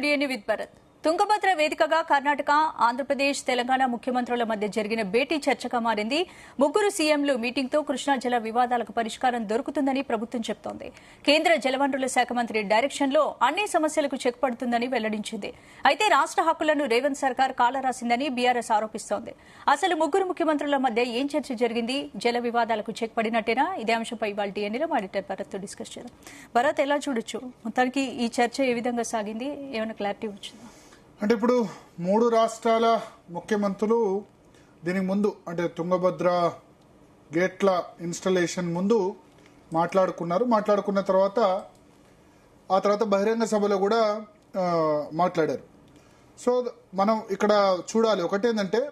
DNA with Bharat. Tungabhadra వేదికగా కర్ణాటక, ఆంధ్రప్రదేశ్, తెలంగాణ ముఖ్యమంత్రుల మధ్య జరిగిన భేటీ చర్చగా మారింది. ముగ్గురు సీఎంలు మీటింగ్తో కృష్ణా జల వివాదాలకు పరిష్కారం దొరుకుతుందని ప్రభుత్వం చెబుతోంది. కేంద్ర జలవనరుల శాఖ మంత్రి డైరెక్షన్లో అన్ని సమస్యలకు చెక్ పడుతుందని వెల్లడించింది. అయితే రాష్ట్ర హక్కులను రేవంత్ సర్కార్ కాలరాసిందని బీఆర్ఎస్ ఆరోపిస్తోంది. అసలు ముగ్గురు ముఖ్యమంత్రుల మధ్య ఏం చర్చ జరిగింది? జల వివాదాలకు చెక్ పడినట్టేనా? ఇదే అంశంపై ఇవాళ డిఎన్ఏలో మాడిటర్ భరత్ డిస్కస్ చేద్దాం. భరత్, ఎలా చూడొచ్చు మొత్తానికి ఈ చర్చ ఏ విధంగా సాగింది? ఏమైనా క్లారిటీ వచ్చిందా? అంటే ఇప్పుడు మూడు రాష్ట్రాల ముఖ్యమంత్రులు దీనికి ముందు అంటే తుంగభద్ర గేట్ల ఇన్స్టలేషన్ ముందు మాట్లాడుకున్న తర్వాత ఆ తర్వాత బహిరంగ సభలో కూడా మాట్లాడారు. సో మనం ఇక్కడ చూడాలి ఒకటేంటంటే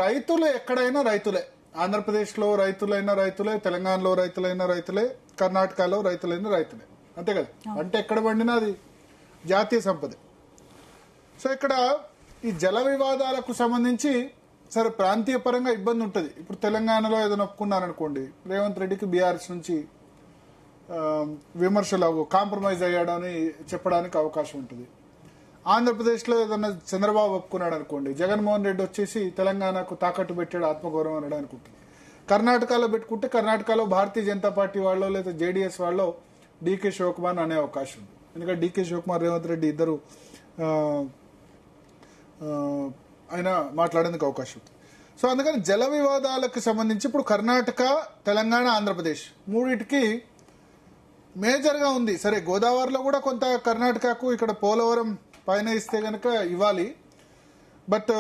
రైతులు ఎక్కడైనా రైతులే, ఆంధ్రప్రదేశ్లో రైతులైనా రైతులే, తెలంగాణలో రైతులైనా రైతులే, కర్ణాటకలో రైతులైనా రైతులే, అంతే కదా. అంటే ఎక్కడ పండినా అది జాతీయ సంపద. సో ఇక్కడ ఈ జల వివాదాలకు సంబంధించి సరే ప్రాంతీయ పరంగా ఇబ్బంది ఉంటుంది. ఇప్పుడు తెలంగాణలో ఏదైనా ఒప్పుకున్నారనుకోండి, రేవంత్ రెడ్డికి బీఆర్ఎస్ నుంచి విమర్శలు కాంప్రమైజ్ అయ్యాడని చెప్పడానికి అవకాశం ఉంటుంది. ఆంధ్రప్రదేశ్లో ఏదైనా చంద్రబాబు ఒప్పుకున్నాడు అనుకోండి, జగన్మోహన్ రెడ్డి వచ్చేసి తెలంగాణకు తాకట్టు పెట్టాడు ఆత్మగౌరవం అనడానికి ఉంటుంది. కర్ణాటకలో పెట్టుకుంటే కర్ణాటకలో భారతీయ జనతా పార్టీ వాళ్ళు లేదా జేడీఎస్ వాళ్ళు డీకే శివకుమార్ అనే అవకాశం ఉంది. ఎందుకంటే డీకే శివకుమార్, రేవంత్ రెడ్డి ఇద్దరు ఆయన మాట్లాడేందుకు అవకాశం ఉంది. సో అందుకని జల వివాదాలకు సంబంధించి ఇప్పుడు కర్ణాటక, తెలంగాణ, ఆంధ్రప్రదేశ్ మూడింటికి మేజర్గా ఉంది. సరే గోదావరిలో కూడా కొంత కర్ణాటకకు ఇక్కడ పోలవరం పైన ఇస్తే కనుక ఇవ్వాలి. బట్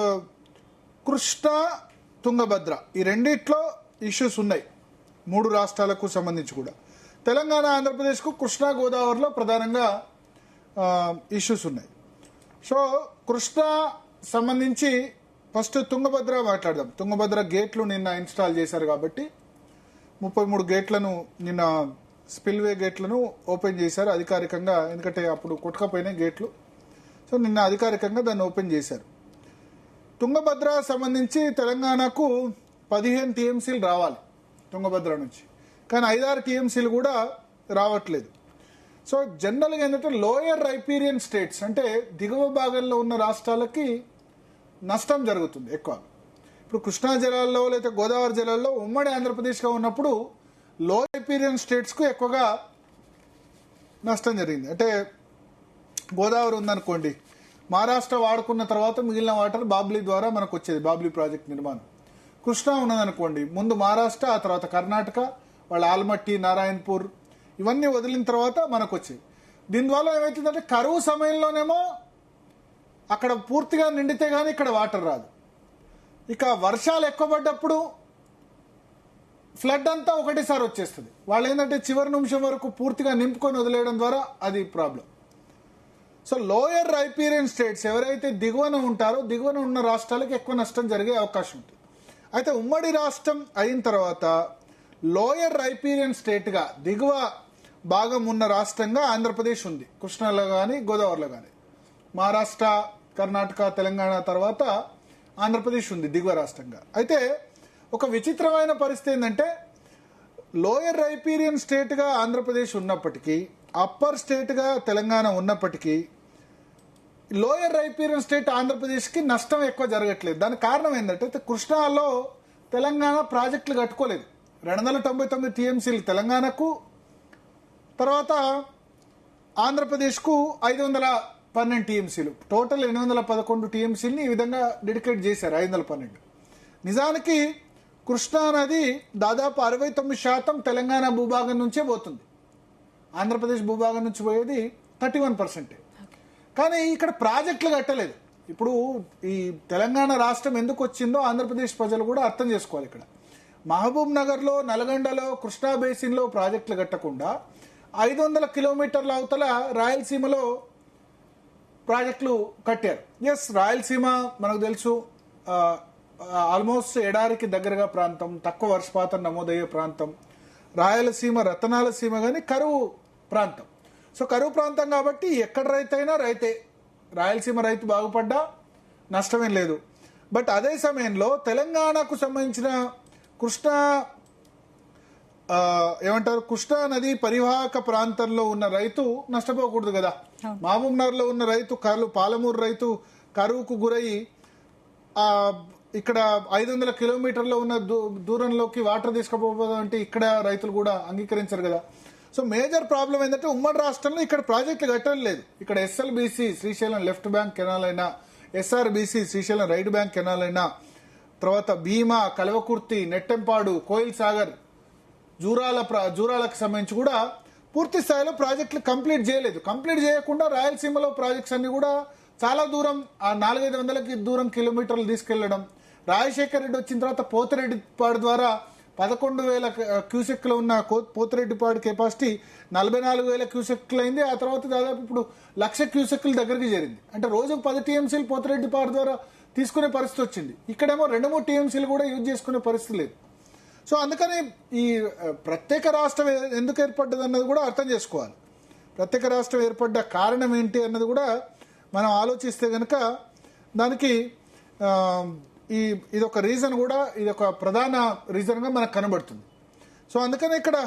కృష్ణా, తుంగభద్ర ఈ రెండిట్లో ఇష్యూస్ ఉన్నాయి మూడు రాష్ట్రాలకు సంబంధించి కూడా. తెలంగాణ, ఆంధ్రప్రదేశ్కు కృష్ణా, గోదావరిలో ప్రధానంగా ఇష్యూస్ ఉన్నాయి. సో కృష్ణా సంబంధించి ఫస్ట్ తుంగభద్ర మాట్లాడదాం. తుంగభద్ర గేట్లు నిన్న ఇన్స్టాల్ చేశారు కాబట్టి 33 గేట్లను నిన్న స్పిల్వే గేట్లను ఓపెన్ చేశారు అధికారికంగా. ఎందుకంటే అప్పుడు కొట్టుకపోయిన గేట్లు. సో నిన్న అధికారికంగా దాన్ని ఓపెన్ చేశారు. తుంగభద్ర సంబంధించి తెలంగాణకు 15 టీఎంసీలు రావాలి తుంగభద్ర నుంచి, కానీ 5-6 టీఎంసీలు కూడా రావట్లేదు. సో జనరల్గా ఏంటంటే లోయర్ రైపీరియన్ స్టేట్స్ అంటే దిగువ భాగంలో ఉన్న రాష్ట్రాలకి నష్టం జరుగుతుంది ఎక్కువ. ఇప్పుడు కృష్ణా జలాల్లో లేదా గోదావరి జలాల్లో ఉమ్మడి ఆంధ్రప్రదేశ్లో ఉన్నప్పుడు లో రైపీరియన్ స్టేట్స్కు ఎక్కువగా నష్టం జరిగింది. అంటే గోదావరి ఉందనుకోండి, మహారాష్ట్ర వాడుకున్న తర్వాత మిగిలిన వాటర్ బాబ్లీ ద్వారా మనకు వచ్చేది, బాబ్లీ ప్రాజెక్ట్ నిర్మాణం. కృష్ణా ఉన్నదనుకోండి, ముందు మహారాష్ట్ర, ఆ తర్వాత కర్ణాటక, వాళ్ళ ఆల్మట్టి, నారాయణపూర్ ఇవన్నీ వదిలిన తర్వాత మనకు వచ్చేవి. దీనివల్ల ఏమవుతుందంటే కరువు సమయంలోనేమో అక్కడ పూర్తిగా నిండితే గానీ ఇక్కడ వాటర్ రాదు. ఇక వర్షాలు ఎక్కువ పడ్డప్పుడు ఫ్లడ్ అంతా ఒకటేసారి వచ్చేస్తుంది. వాళ్ళు ఏంటంటే చివరి నిమిషం వరకు పూర్తిగా నింపుకొని వదిలేయడం ద్వారా అది problem. So lower riparian states ఎవరైతే దిగువన ఉంటారో దిగువన ఉన్న రాష్ట్రాలకు ఎక్కువ నష్టం జరిగే అవకాశం ఉంటుంది. అయితే ఉమ్మడి రాష్ట్రం అయిన తర్వాత లోయర్ రైపీరియన్ స్టేట్గా దిగువ భాగం ఉన్న రాష్ట్రంగా ఆంధ్రప్రదేశ్ ఉంది. కృష్ణాలో కానీ గోదావరిలో కానీ. మహారాష్ట్ర, కర్ణాటక, తెలంగాణ తర్వాత ఆంధ్రప్రదేశ్ ఉంది దిగువ రాష్ట్రంగా. అయితే ఒక విచిత్రమైన పరిస్థితి ఏంటంటే లోయర్ రైపీరియన్ స్టేట్గా ఆంధ్రప్రదేశ్ ఉన్నప్పటికీ, అప్పర్ స్టేట్గా తెలంగాణ ఉన్నప్పటికీ లోయర్ రైపీరియన్ స్టేట్ ఆంధ్రప్రదేశ్కి నష్టం ఎక్కువ జరగట్లేదు. దానికి కారణం ఏంటంటే కృష్ణాలో తెలంగాణ ప్రాజెక్టులు కట్టుకోలేదు. 299 టీఎంసీలు తెలంగాణకు, తర్వాత ఆంధ్రప్రదేశ్కు 512 టీఎంసీలు, టోటల్ 811 టీఎంసీలని ఈ విధంగా డెడికేట్ చేశారు. 512 నిజానికి కృష్ణా నది దాదాపు 69% తెలంగాణ భూభాగం నుంచే పోతుంది. ఆంధ్రప్రదేశ్ భూభాగం నుంచి పోయేది 31%. కానీ ఇక్కడ ప్రాజెక్టులు కట్టలేదు. ఇప్పుడు ఈ తెలంగాణ రాష్ట్రం ఎందుకు వచ్చిందో ఆంధ్రప్రదేశ్ ప్రజలు కూడా అర్థం చేసుకోవాలి. ఇక్కడ మహబూబ్ నగర్లో, నల్గొండలో, కృష్ణా బేసిన్లో ప్రాజెక్టులు కట్టకుండా 500 కిలోమీటర్ల అవతల రాయలసీమలో ప్రాజెక్టులు కట్టారు. ఎస్, రాయలసీమ మనకు తెలుసు ఆల్మోస్ట్ ఎడారికి దగ్గరగా ప్రాంతం, తక్కువ వర్షపాతం నమోదయ్యే ప్రాంతం. రాయలసీమ రతనాల సీమ కానీ కరువు ప్రాంతం. సో కరువు ప్రాంతం కాబట్టి ఎక్కడ రైతైనా రైతే. రాయలసీమ రైతు బాగుపడ్డా నష్టమేం లేదు. బట్ అదే సమయంలో తెలంగాణకు సంబంధించిన కృష్ణా ఏమంటారు, కృష్ణా నది పరివాహక ప్రాంతంలో ఉన్న రైతు నష్టపోకూడదు కదా. మహబూబ్నగర్ లో ఉన్న రైతు పాలమూరు రైతు కరువుకు గురయ్యి ఇక్కడ 500 కిలోమీటర్లో ఉన్న దూరంలోకి వాటర్ తీసుకుపోవడం అంటే ఇక్కడ రైతులు కూడా అంగీకరించారు కదా. సో మేజర్ ప్రాబ్లం ఏంటంటే ఉమ్మడి రాష్ట్రంలో ఇక్కడ ప్రాజెక్టులు కట్టడం లేదు. ఇక్కడ SLBC Srisailam left bank canal అయినా, SRBC Srisailam right bank canal అయినా, తర్వాత భీమా, కల్వకుర్తి, నెట్టెంపాడు, కోయిల్ సాగర్, జూరాలకు సంబంధించి కూడా పూర్తి స్థాయిలో ప్రాజెక్టులు కంప్లీట్ చేయలేదు. కంప్లీట్ చేయకుండా రాయలసీమలో ప్రాజెక్ట్స్ అన్ని కూడా చాలా దూరం, 400-500 దూరం కిలోమీటర్లు తీసుకెళ్లడం. రాజశేఖర్ రెడ్డి వచ్చిన తర్వాత పోతిరెడ్డిపాడు ద్వారా 11,000 క్యూసెక్లు ఉన్న పోతిరెడ్డిపాడు కెపాసిటీ 44,000 క్యూసెక్లు అయింది. ఆ తర్వాత దాదాపు ఇప్పుడు 1,00,000 క్యూసెక్ల దగ్గరికి చేరింది. అంటే రోజుకు 10 టీఎంసీలు పోతిరెడ్డిపాడు ద్వారా తీసుకునే పరిస్థితి వచ్చింది. ఇక్కడేమో 2-3 టీఎంసీలు కూడా యూజ్ చేసుకునే పరిస్థితి లేదు. సో అందుకని ఈ ప్రత్యేక రాష్ట్రం ఎందుకు ఏర్పడ్డది అన్నది కూడా అర్థం చేసుకోవాలి. ప్రత్యేక రాష్ట్రం ఏర్పడ్డ కారణం ఏంటి అన్నది కూడా మనం ఆలోచిస్తే కనుక దానికి ఇదొక రీజన్ కూడా, ఇదొక ప్రధాన రీజన్గా మనకు కనబడుతుంది. సో అందుకని ఇక్కడ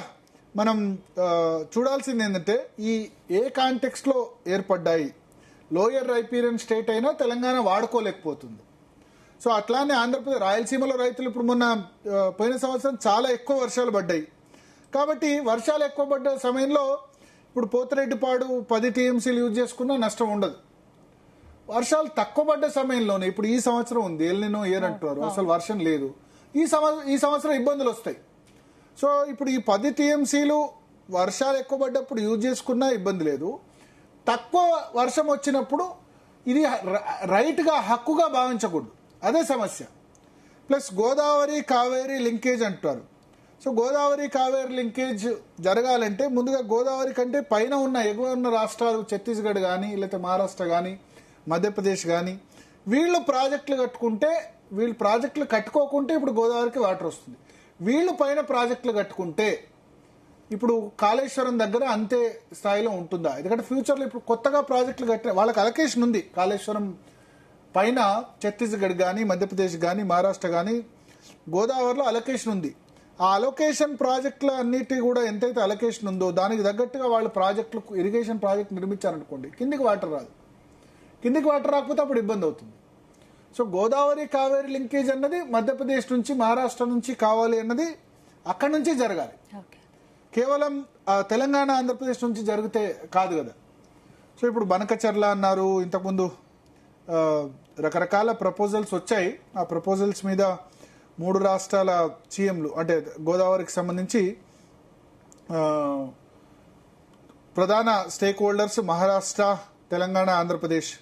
మనం చూడాల్సింది ఏంటంటే ఏ కాంటెక్స్ట్లో ఏర్పడ్డాయి. లోయర్ రైపీరియన్ స్టేట్ అయినా తెలంగాణ వాడుకోలేకపోతుంది. సో అట్లానే ఆంధ్రప్రదేశ్, రాయలసీమలో రైతులు ఇప్పుడు పోయిన సంవత్సరం చాలా ఎక్కువ వర్షాలు పడ్డాయి. కాబట్టి వర్షాలు ఎక్కువ పడ్డ సమయంలో ఇప్పుడు పోతిరెడ్డిపాడు 10 టీఎంసీలు యూజ్ చేసుకున్నా నష్టం ఉండదు. వర్షాలు తక్కువ పడ్డ సమయంలోనే, ఇప్పుడు ఈ సంవత్సరం ఉంది, ఎల్నినో ఇయర్ అంటున్నారు, అసలు వర్షం లేదు, ఈ సంవత్సరం ఇబ్బందులు వస్తాయి. సో ఇప్పుడు ఈ 10 టీఎంసీలు వర్షాలు ఎక్కువ పడ్డప్పుడు యూజ్ చేసుకున్నా ఇబ్బంది లేదు. తక్కువ వర్షం వచ్చినప్పుడు ఇది రైట్గా, హక్కుగా భావించకూడదు, అదే సమస్య. ప్లస్ గోదావరి కావేరీ లింకేజ్ అంటారు. సో గోదావరి కావేరీ లింకేజ్ జరగాలంటే ముందుగా గోదావరి కంటే పైన ఉన్న ఎగువ ఉన్న రాష్ట్రాలు, ఛత్తీస్గఢ్ కానీ లేకపోతే మహారాష్ట్ర కానీ మధ్యప్రదేశ్ కానీ, వీళ్ళు ప్రాజెక్టులు కట్టుకోకుంటే ఇప్పుడు గోదావరికి వాటర్ వస్తుంది. వీళ్ళు పైన ప్రాజెక్టులు కట్టుకుంటే ఇప్పుడు కాళేశ్వరం దగ్గర అంతే స్థాయిలో ఉంటుందా? ఎందుకంటే ఫ్యూచర్లో ఇప్పుడు కొత్తగా ప్రాజెక్టులు కట్టిన వాళ్ళకి అలొకేషన్ ఉంది. కాళేశ్వరం పైన ఛత్తీస్గఢ్ కానీ మధ్యప్రదేశ్ కానీ మహారాష్ట్ర కానీ గోదావరిలో అలొకేషన్ ఉంది. ఆ అలొకేషన్ ప్రాజెక్టుల అన్నిటి కూడా ఎంతైతే అలొకేషన్ ఉందో దానికి తగ్గట్టుగా వాళ్ళు ప్రాజెక్టులు, ఇరిగేషన్ ప్రాజెక్ట్ నిర్మించారనుకోండి, కిందికి వాటర్ రాదు. కిందికి వాటర్ రాకపోతే అప్పుడు ఇబ్బంది అవుతుంది. సో గోదావరి కావేరీ లింకేజ్ అన్నది మధ్యప్రదేశ్ నుంచి, మహారాష్ట్ర నుంచి కావాలి అన్నది అక్కడి నుంచి జరగాలి. కేవలం తెలంగాణ, ఆంధ్రప్రదేశ్ నుంచి జరిగితే కాదు కదా. సో ఇప్పుడు బనకచర్ల అన్నారు, ఇంతకుముందు రకరకాల ప్రపోజల్స్ వచ్చాయి. ఆ ప్రపోజల్స్ మీద 3 రాష్ట్రాల సీఎంలు, అంటే గోదావరికి సంబంధించి ప్రధాన స్టేక్ హోల్డర్స్ మహారాష్ట్ర, తెలంగాణ, ఆంధ్రప్రదేశ్.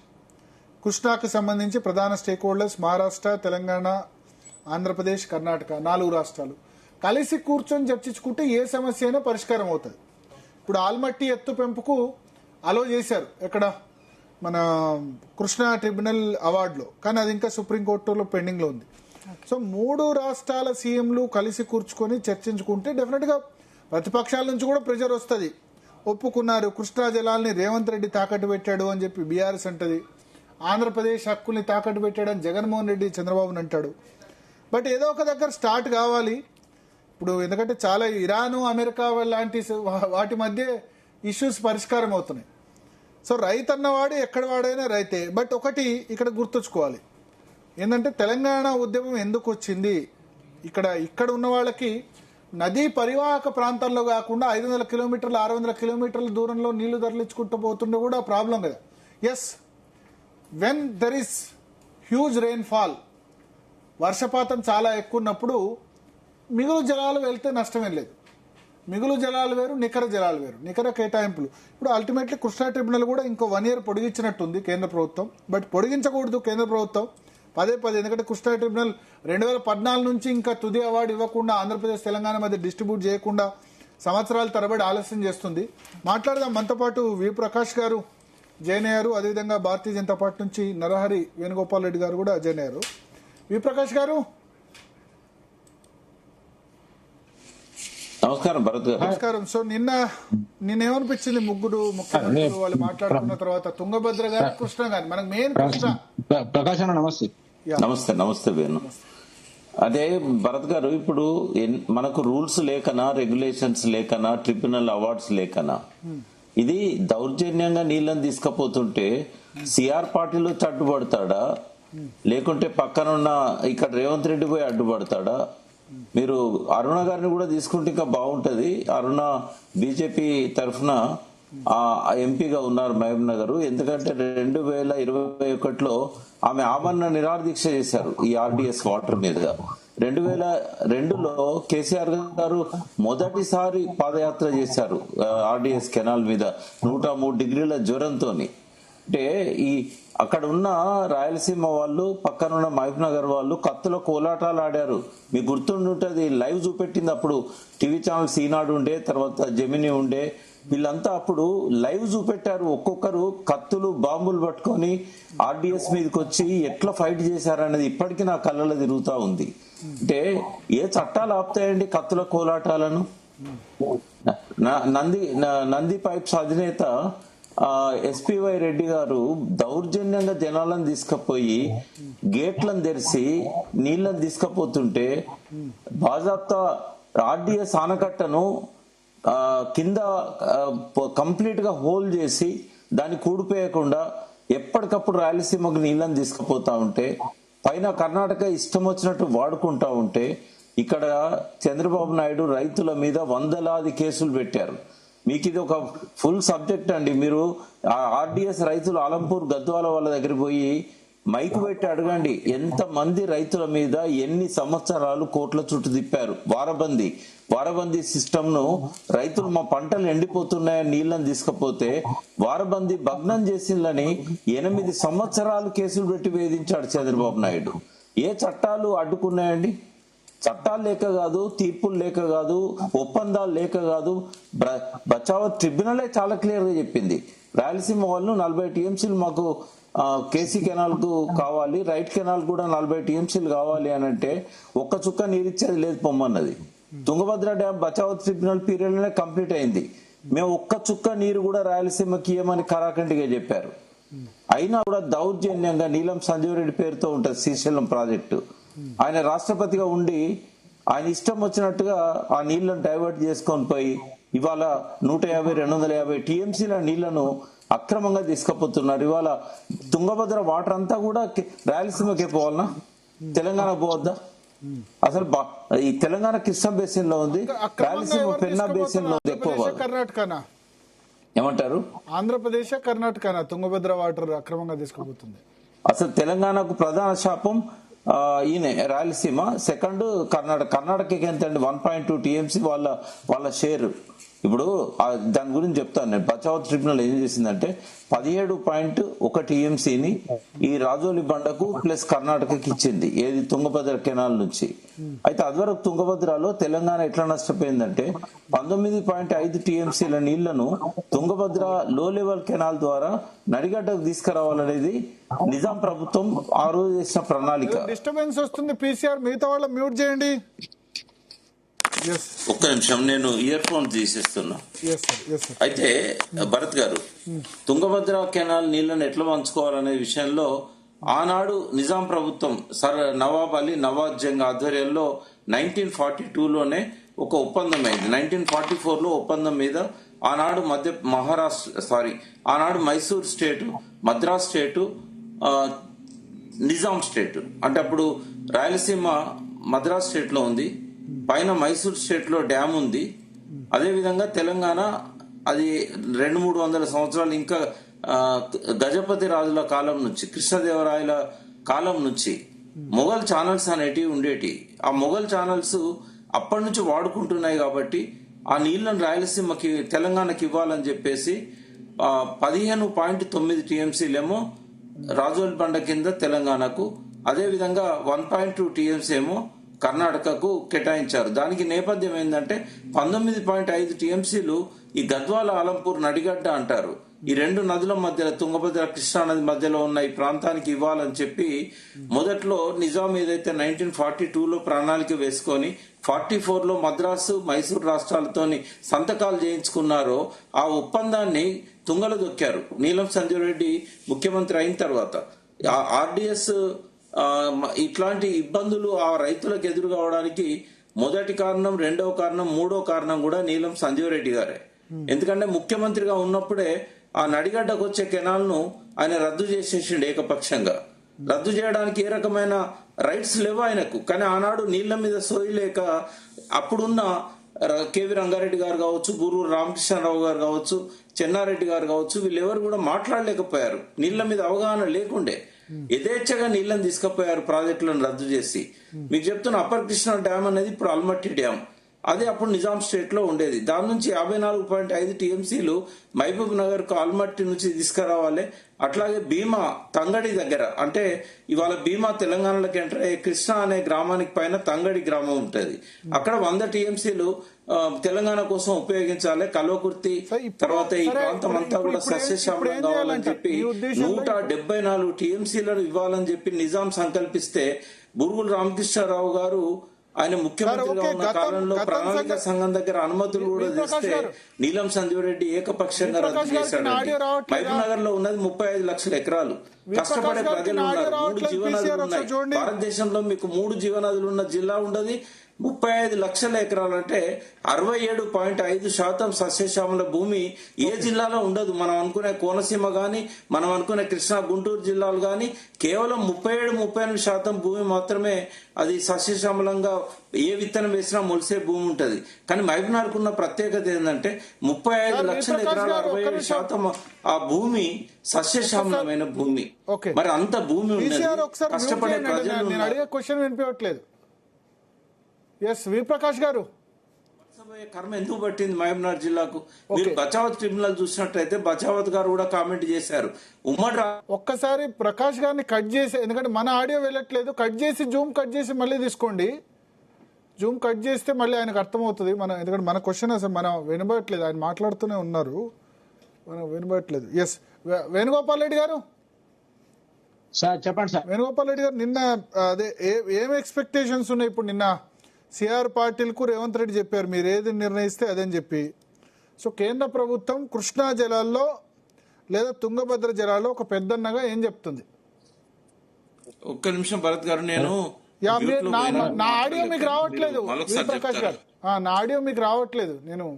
కృష్ణాకు సంబంధించి ప్రధాన స్టేక్ హోల్డర్స్ మహారాష్ట్ర, తెలంగాణ, ఆంధ్రప్రదేశ్, కర్ణాటక, 4 రాష్ట్రాలు కలిసి కూర్చొని చర్చించుకుంటే ఏ సమస్య అయినా పరిష్కారం అవుతుంది. ఇప్పుడు ఆల్మట్టి ఎత్తు పెంపుకు అలో చేశారు ఎక్కడ, మన కృష్ణా ట్రిబ్యునల్ అవార్డులో, కానీ అది ఇంకా సుప్రీంకోర్టులో పెండింగ్ లో ఉంది. సో 3 రాష్ట్రాల సీఎంలు కలిసి కూర్చుకొని చర్చించుకుంటే డెఫినెట్ గా ప్రతిపక్షాల నుంచి కూడా ప్రెషర్ వస్తుంది. ఒప్పుకున్నారు, కృష్ణా జలాల్ని రేవంత్ రెడ్డి తాకట్టు పెట్టాడు అని చెప్పి బీఆర్ఎస్ అంటది, ఆంధ్రప్రదేశ్ హక్కుల్ని తాకట్టు పెట్టాడని జగన్మోహన్ రెడ్డి చంద్రబాబుని అంటాడు. బట్ ఏదో ఒక దగ్గర స్టార్ట్ కావాలి ఇప్పుడు. ఎందుకంటే చాలా ఇరాను, అమెరికా లాంటి వాటి మధ్య ఇష్యూస్ పరిష్కారం అవుతున్నాయి. సో రైతు అన్నవాడు ఎక్కడ వాడైనా రైతే. బట్ ఒకటి ఇక్కడ గుర్తుంచుకోవాలి ఏంటంటే, తెలంగాణ ఉద్యమం ఎందుకు వచ్చింది, ఇక్కడ ఉన్న వాళ్ళకి నదీ పరివాహక ప్రాంతాల్లో కాకుండా 500 కిలోమీటర్లు 600 కిలోమీటర్ల దూరంలో నీళ్లు తరలించుకుంటూ పోతుండే కూడా ప్రాబ్లం కదా. Yes, when there is huge rainfall, వర్షపాతం చాలా ఎక్కువ ఉన్నప్పుడు మిగులు జలాలు వెళ్తే నష్టమేం లేదు. మిగులు జలాలు వేరు, నికర జలాలు వేరు, నికర కేటాయింపులు. ఇప్పుడు అల్టిమేట్లీ కృష్ణా ట్రిబ్యునల్ కూడా ఇంకో 1 year పొడిగించినట్టుంది కేంద్ర ప్రభుత్వం. బట్ పొడిగించకూడదు కేంద్ర ప్రభుత్వం పదే. ఎందుకంటే కృష్ణా ట్రిబ్యునల్ 2014 నుంచి ఇంకా తుది అవార్డు ఇవ్వకుండా, ఆంధ్రప్రదేశ్ తెలంగాణ మధ్య డిస్ట్రిబ్యూట్ చేయకుండా సంవత్సరాల తరబడి ఆలస్యం చేస్తుంది. మాట్లాడదాం. మనతో పాటు వి ప్రకాష్ గారు జాయిన్ అయ్యారు, అదేవిధంగా భారతీయ జనతా పార్టీ నుంచి నరహరి వేణుగోపాల్ రెడ్డి గారు కూడా జాయిన్ అయ్యారు. వి ప్రకాష్ గారు నమస్కారం. భరత్ గారు నమస్కారం. సో నిన్నేమనిపించింది, ముగ్గురు ముఖ్యమంత్రులు వాళ్ళు మాట్లాడుకున్న తర్వాత, తుంగభద్ర గారు, కృష్ణ గారు, మనకు మెయిన్ కృష్ణ. ప్రకాష్ అన్న నమస్తే. నమస్తే. నమస్తే వేణు. అదే భరత్ గారు, ఇప్పుడు మనకు రూల్స్ లేకనా, రెగ్యులేషన్స్ లేకనా, ట్రిబ్యునల్ అవార్డ్స్ లేకనా, ఇది దౌర్జన్యంగా నీళ్ళని తీసుకుపోతుంటే సిఆర్ పార్టీలో అడ్డుపడతాడా, లేకుంటే పక్కనున్న ఇక్కడ రేవంత్ రెడ్డి పోయి అడ్డుపడతాడా? మీరు అరుణ గారిని కూడా తీసుకుంటే ఇంకా బాగుంటది. అరుణ బీజేపీ తరఫున ఎంపీగా ఉన్నారు మహబూబ్ నగర్. ఎందుకంటే 2021లో ఆమె ఆమరణ నిరాహార దీక్ష చేశారు ఈ ఆర్డీఎస్ వాటర్ మీద. 2002లో కేసీఆర్ గారు మొదటిసారి పాదయాత్ర చేశారు ఆర్డీఎస్ కెనాల్ మీద 103 డిగ్రీల జ్వరంతో. అంటే ఈ అక్కడ ఉన్న రాయలసీమ వాళ్ళు, పక్కనున్న మహబూబ్ నగర్ వాళ్ళు కత్తుల కోలాటాలు ఆడారు. మీకు గుర్తుండుంటది, లైవ్ చూపెట్టింది అప్పుడు టీవీ ఛానల్స్ ఈనాడు ఉండే, తర్వాత జెమినీ ఉండే, వీళ్ళంతా అప్పుడు లైవ్ చూపెట్టారు. ఒక్కొక్కరు కత్తులు బాంబులు పట్టుకొని ఆర్డీఎస్ మీదకి వచ్చి ఎట్లా ఫైట్ చేశారనేది ఇప్పటికీ నా కళ్ళలో తిరుగుతా ఉంది. అంటే ఏ చట్టాలు ఆపుతాయండి కత్తుల కోలాటాలను? నంది పైప్స్ అధినేత ఎస్పీవై రెడ్డి గారు దౌర్జన్యంగా జనాలను తీసుకుపోయి గేట్లను తెరిచి నీళ్లను తీసుకుపోతుంటే బాజాప్తా ఆర్డీఎస్ ఆనకట్టను కింద కంప్లీట్ గా హోల్ చేసి దాన్ని కూడిపోయకుండా ఎప్పటికప్పుడు రాయలసీమకు నీళ్లను తీసుకుపోతా ఉంటే, పైన కర్ణాటక ఇష్టం వచ్చినట్టు వాడుకుంటా ఉంటే, ఇక్కడ చంద్రబాబు నాయుడు రైతుల మీద వందలాది కేసులు పెట్టారు. మీకు ఇది ఒక ఫుల్ సబ్జెక్ట్ అండి. మీరు ఆర్డీఎస్ రైతులు ఆలంపూర్ గద్వాల వాళ్ళ దగ్గర పోయి మైకు పెట్టి అడగండి, ఎంత మంది రైతుల మీద ఎన్ని సంవత్సరాలు కోట్ల చుట్టూ తిప్పారు. వారబందీ సిస్టమ్ ను రైతులు మా పంటలు ఎండిపోతున్నాయని నీళ్లను తీసుకపోతే వారబందీ భగ్నం చేసిందని 8 సంవత్సరాలు కేసులు పెట్టి వేధించాడు చంద్రబాబు నాయుడు. ఏ చట్టాలు అడ్డుకున్నాయండి? చట్టాలు లేక కాదు, తీర్పులు లేక కాదు, ఒప్పందాలు లేక కాదు. బచావత్ ట్రిబ్యునలే చాలా క్లియర్ గా చెప్పింది, రాయలసీమ వాళ్ళు 40 టీఎంసీలు మాకు కేసీ కెనాల్ కు కావాలి, రైట్ కెనాల్ కూడా 40 టీఎంసీలు కావాలి అని అంటే ఒక్క చుక్క నీరిచ్చేది లేదు పొమ్మన్నది. Tungabhadra dam Bachawat tribunal period లోనే కంప్లీట్ అయింది. మేము ఒక్క చుక్క నీరు కూడా రాయలసీమకి ఇయ్యమని కరాఖండిగా చెప్పారు. అయినా కూడా దౌర్జన్యంగా నీలం సంజీవ్ రెడ్డి పేరుతో ఉంటది శ్రీశైలం ప్రాజెక్టు, ఆయన రాష్ట్రపతిగా ఉండి ఆయన ఇష్టం వచ్చినట్టుగా ఆ నీళ్లను డైవర్ట్ చేసుకొని పోయి ఇవాళ 150-250 టీఎంసీల నీళ్లను అక్రమంగా తీసుకుపోతున్నారు. ఇవాళ తుంగభద్ర వాటర్ అంతా కూడా రాయలసీమకే పోవాలనా, తెలంగాణ పోవద్దా? అసలు ఈ తెలంగాణ కృష్ణా బేసిన్ లో ఉంది, రాయలసీమ పెన్నా బేసిన్ లో ఉంది. ఎక్కువ కర్ణాటకనా ఏమంటారు? ఆంధ్రప్రదేశ్ కర్ణాటకనా తుంగభద్ర వాటర్ అక్రమంగా తీసుకుపోతుంది? అసలు తెలంగాణకు ప్రధాన శాపం ఈయన రాయలసీమ, సెకండ్ కర్ణాటకకి ఎంత అండి 1.2 టీఎంసీ వాళ్ళ షేర్. ఇప్పుడు దాని గురించి చెప్తాను నేను. బచావత్ ట్రిబ్యునల్ ఏం చేసిందంటే 17.1 టీఎంసీని ఈ రాజోలి బండకు ప్లస్ కర్ణాటకకి ఇచ్చింది, ఏది తుంగభద్ర కెనాల్ నుంచి. అయితే అదివరకు తుంగభద్రలో తెలంగాణ ఎట్లా నష్టపోయిందంటే 19.5 టీఎంసీల నీళ్లను తుంగభద్ర లో లెవెల్ కెనాల్ ద్వారా నడిగడ్డకు తీసుకురావాలనేది నిజాం ప్రభుత్వం ఆ రోజు చేసిన ప్రణాళిక. డిస్టర్బెన్స్ వస్తుంది, పీసీఆర్ మిగతా వాళ్ళ మ్యూట్ చేయండి. ఒక్క నిమిషం, నేను ఇయర్ ఫోన్ తీసేస్తున్నా. అయితే భరత్ గారు, తుంగభద్ర కెనాల్ నీళ్లను ఎట్లా పంచుకోవాలనే విషయంలో ఆనాడు నిజాం ప్రభుత్వం నవాబ్ అలీ నవాజ్ జంగ్ ఆధ్వర్యంలో 1942లోనే ఒక ఒప్పందం అయింది. 1944లో ఒప్పందం మీద ఆనాడు ఆనాడు మైసూర్ స్టేటు, మద్రాస్ స్టేటు, నిజాం స్టేట్, అంటే అప్పుడు రాయలసీమ మద్రాస్ స్టేట్ లో ఉంది, పైన మైసూర్ స్టేట్ లో డ్యామ్ ఉంది. అదే విధంగా తెలంగాణ అది 200-300 సంవత్సరాలు ఇంకా గజపతి రాజుల కాలం నుంచి, కృష్ణదేవరాయల కాలం నుంచి మొఘల్ ఛానల్స్ అనేటివి ఉండేటి. ఆ మొఘల్ ఛానల్స్ అప్పటి నుంచి వాడుకుంటున్నాయి కాబట్టి ఆ నీళ్లను రాయలసీమకి తెలంగాణకి ఇవ్వాలని చెప్పేసి 15.9 టీఎంసీలేమో రాజోల్ బండ కింద తెలంగాణకు, అదే విధంగా 1.2 టీఎంసీ ఏమో కర్ణాటకకు కేటాయించారు. దానికి నేపథ్యం ఏంటంటే 19.5 టీఎంసీలు ఈ గద్వాల ఆలంపూర్ నడిగడ్డ అంటారు, ఈ రెండు నదుల మధ్యలో తుంగభద్ర కృష్ణా నది మధ్యలో ఉన్న ఈ ప్రాంతానికి ఇవ్వాలని చెప్పి మొదట్లో నిజాం ఏదైతే 1942లో ప్రణాళిక వేసుకొని 44లో మద్రాసు మైసూర్ రాష్ట్రాలతోని సంతకాలు చేయించుకున్నారో ఆ ఒప్పందాన్ని తుంగలో దొక్కారు. నీలం సంజీవ్ రెడ్డి ముఖ్యమంత్రి అయిన తర్వాత ఆర్డీఎస్ ఇట్లాంటి ఇబ్బందులు ఆ రైతులకు ఎదురు కావడానికి మొదటి కారణం, రెండవ కారణం, మూడో కారణం కూడా నీలం సంజీవ్ రెడ్డి గారే. ఎందుకంటే ముఖ్యమంత్రిగా ఉన్నప్పుడే ఆ నడిగడ్డకు వచ్చే కెనాల్ ను ఆయన రద్దు చేసేసిండు ఏకపక్షంగా. రద్దు చేయడానికి ఏ రకమైన రైట్స్ లేవు ఆయనకు. కానీ ఆనాడు నీళ్ల మీద సోయి లేక అప్పుడున్న కేవీ రంగారెడ్డి గారు కావచ్చు, బూరూరు రామకృష్ణారావు గారు కావచ్చు, చెన్నారెడ్డి గారు కావచ్చు, వీళ్ళెవరు కూడా మాట్లాడలేకపోయారు. నీళ్ల మీద అవగాహన లేకుండే యథేచ్ఛగా నీళ్లను తీసుకుపోయారు, ప్రాజెక్టులను రద్దు చేసి. మీకు చెప్తున్న అప్పర్ కృష్ణా డ్యామ్ అనేది ఇప్పుడు అల్మట్టి డ్యామ్, అది అప్పుడు నిజాం స్టేట్ లో ఉండేది. దాని నుంచి 54.5 టీఎంసీలు మహబూబ్ నగర్ కు ఆల్మట్టి నుంచి తీసుకురావాలి. అట్లాగే భీమా తంగడి దగ్గర, అంటే ఇవాళ భీమా తెలంగాణలోకి ఎంటర్ అయ్యే కృష్ణా అనే గ్రామానికి పైన తంగడి గ్రామం ఉంటది. అక్కడ 100 టీఎంసీలు తెలంగాణ కోసం ఉపయోగించాలి. కల్వకుర్తి తర్వాత ఈ ప్రాంతం అంతా కూడా సస్యశ్యామలం కావాలని చెప్పి 174 టీఎంసీలను ఇవ్వాలని చెప్పి నిజాం సంకల్పిస్తే బూరుగుల రామకృష్ణారావు గారు ఆయన ముఖ్యమంత్రిగా ఉన్న కాలంలో ప్రణాళిక సంఘం దగ్గర అనుమతులు కూడా తెస్తే నీలం సంజీవ్ రెడ్డి ఏకపక్షంగా రద్దు చేశాడు. మహబూబ్ నగర్ లో ఉన్నది 35 లక్షల ఎకరాలు. కష్టపడే ప్రజలు ఉన్నారు. 3 జీవనదులు ఉన్నాయి. భారతదేశంలో మీకు 3 జీవనదులు ఉన్న జిల్లా ఉండదు. 35 లక్షల ఎకరాలు అంటే 67.5% సస్యశ్యామల భూమి ఏ జిల్లాలో ఉండదు. మనం అనుకునే కోనసీమ గాని, మనం అనుకునే కృష్ణా గుంటూరు జిల్లాలు గాని కేవలం 37-38% భూమి మాత్రమే అది సస్యశ్యామలంగా ఏ విత్తనం వేసినా మొలిసే భూమి ఉంటది. కానీ మహబూబ్నగర్ ఉన్న ప్రత్యేకత ఏంటంటే 35 లక్షల ఎకరాలు 67% ఆ భూమి సస్యశ్యామలమైన భూమి. మరి అంత భూమి ఉన్నది, కష్టపడే ప్రజలు అడిగే క్వశ్చన్ వినిపించట్లేదు. ఎస్ విప్రకాష్ గారు, కర్మ ఎందుకు పట్టింది మహబూబ్నగర్ జిల్లాకు? మీరు బచావత్ ట్రిబ్యునల్ చూసినట్లయితే బచావత్ గారు కూడా కామెంట్ చేశారు. ఉమ్మడి ఒక్కసారి ప్రకాష్ గారిని కట్ చేసి, ఎందుకంటే మన ఆడియో వెళ్ళట్లేదు, కట్ చేసి జూమ్ కట్ చేసి మళ్ళీ తీసుకోండి. జూమ్ కట్ చేస్తే మళ్ళీ ఆయనకు అర్థమవుతుంది. ఎందుకంటే మన క్వశ్చన్ అసలు మనం వినబడట్లేదు, ఆయన మాట్లాడుతూనే ఉన్నారు, మనం వినబడట్లేదు. ఎస్ వేణుగోపాల్ రెడ్డి గారు, సార్ చెప్పండి సార్. వేణుగోపాల్ రెడ్డి గారు, నిన్న అదే ఏం ఎక్స్పెక్టేషన్స్ ఉన్నాయి? ఇప్పుడు నిన్న సిఆర్ పాటిల్కు రేవంత్ రెడ్డి చెప్పారు మీరు ఏది నిర్ణయిస్తే అదని చెప్పి. సో కేంద్ర ప్రభుత్వం కృష్ణా జలాల్లో లేదా తుంగభద్ర జలాల్లో ఒక పెద్దన్నగా ఏం చెప్తుంది? ఒక్క నిమిషం భరత్ గారు, నేను నా ఆడియో మీకు రావట్లేదు ప్రకాష్ గారు, నా ఆడియో మీకు రావట్లేదు. నేను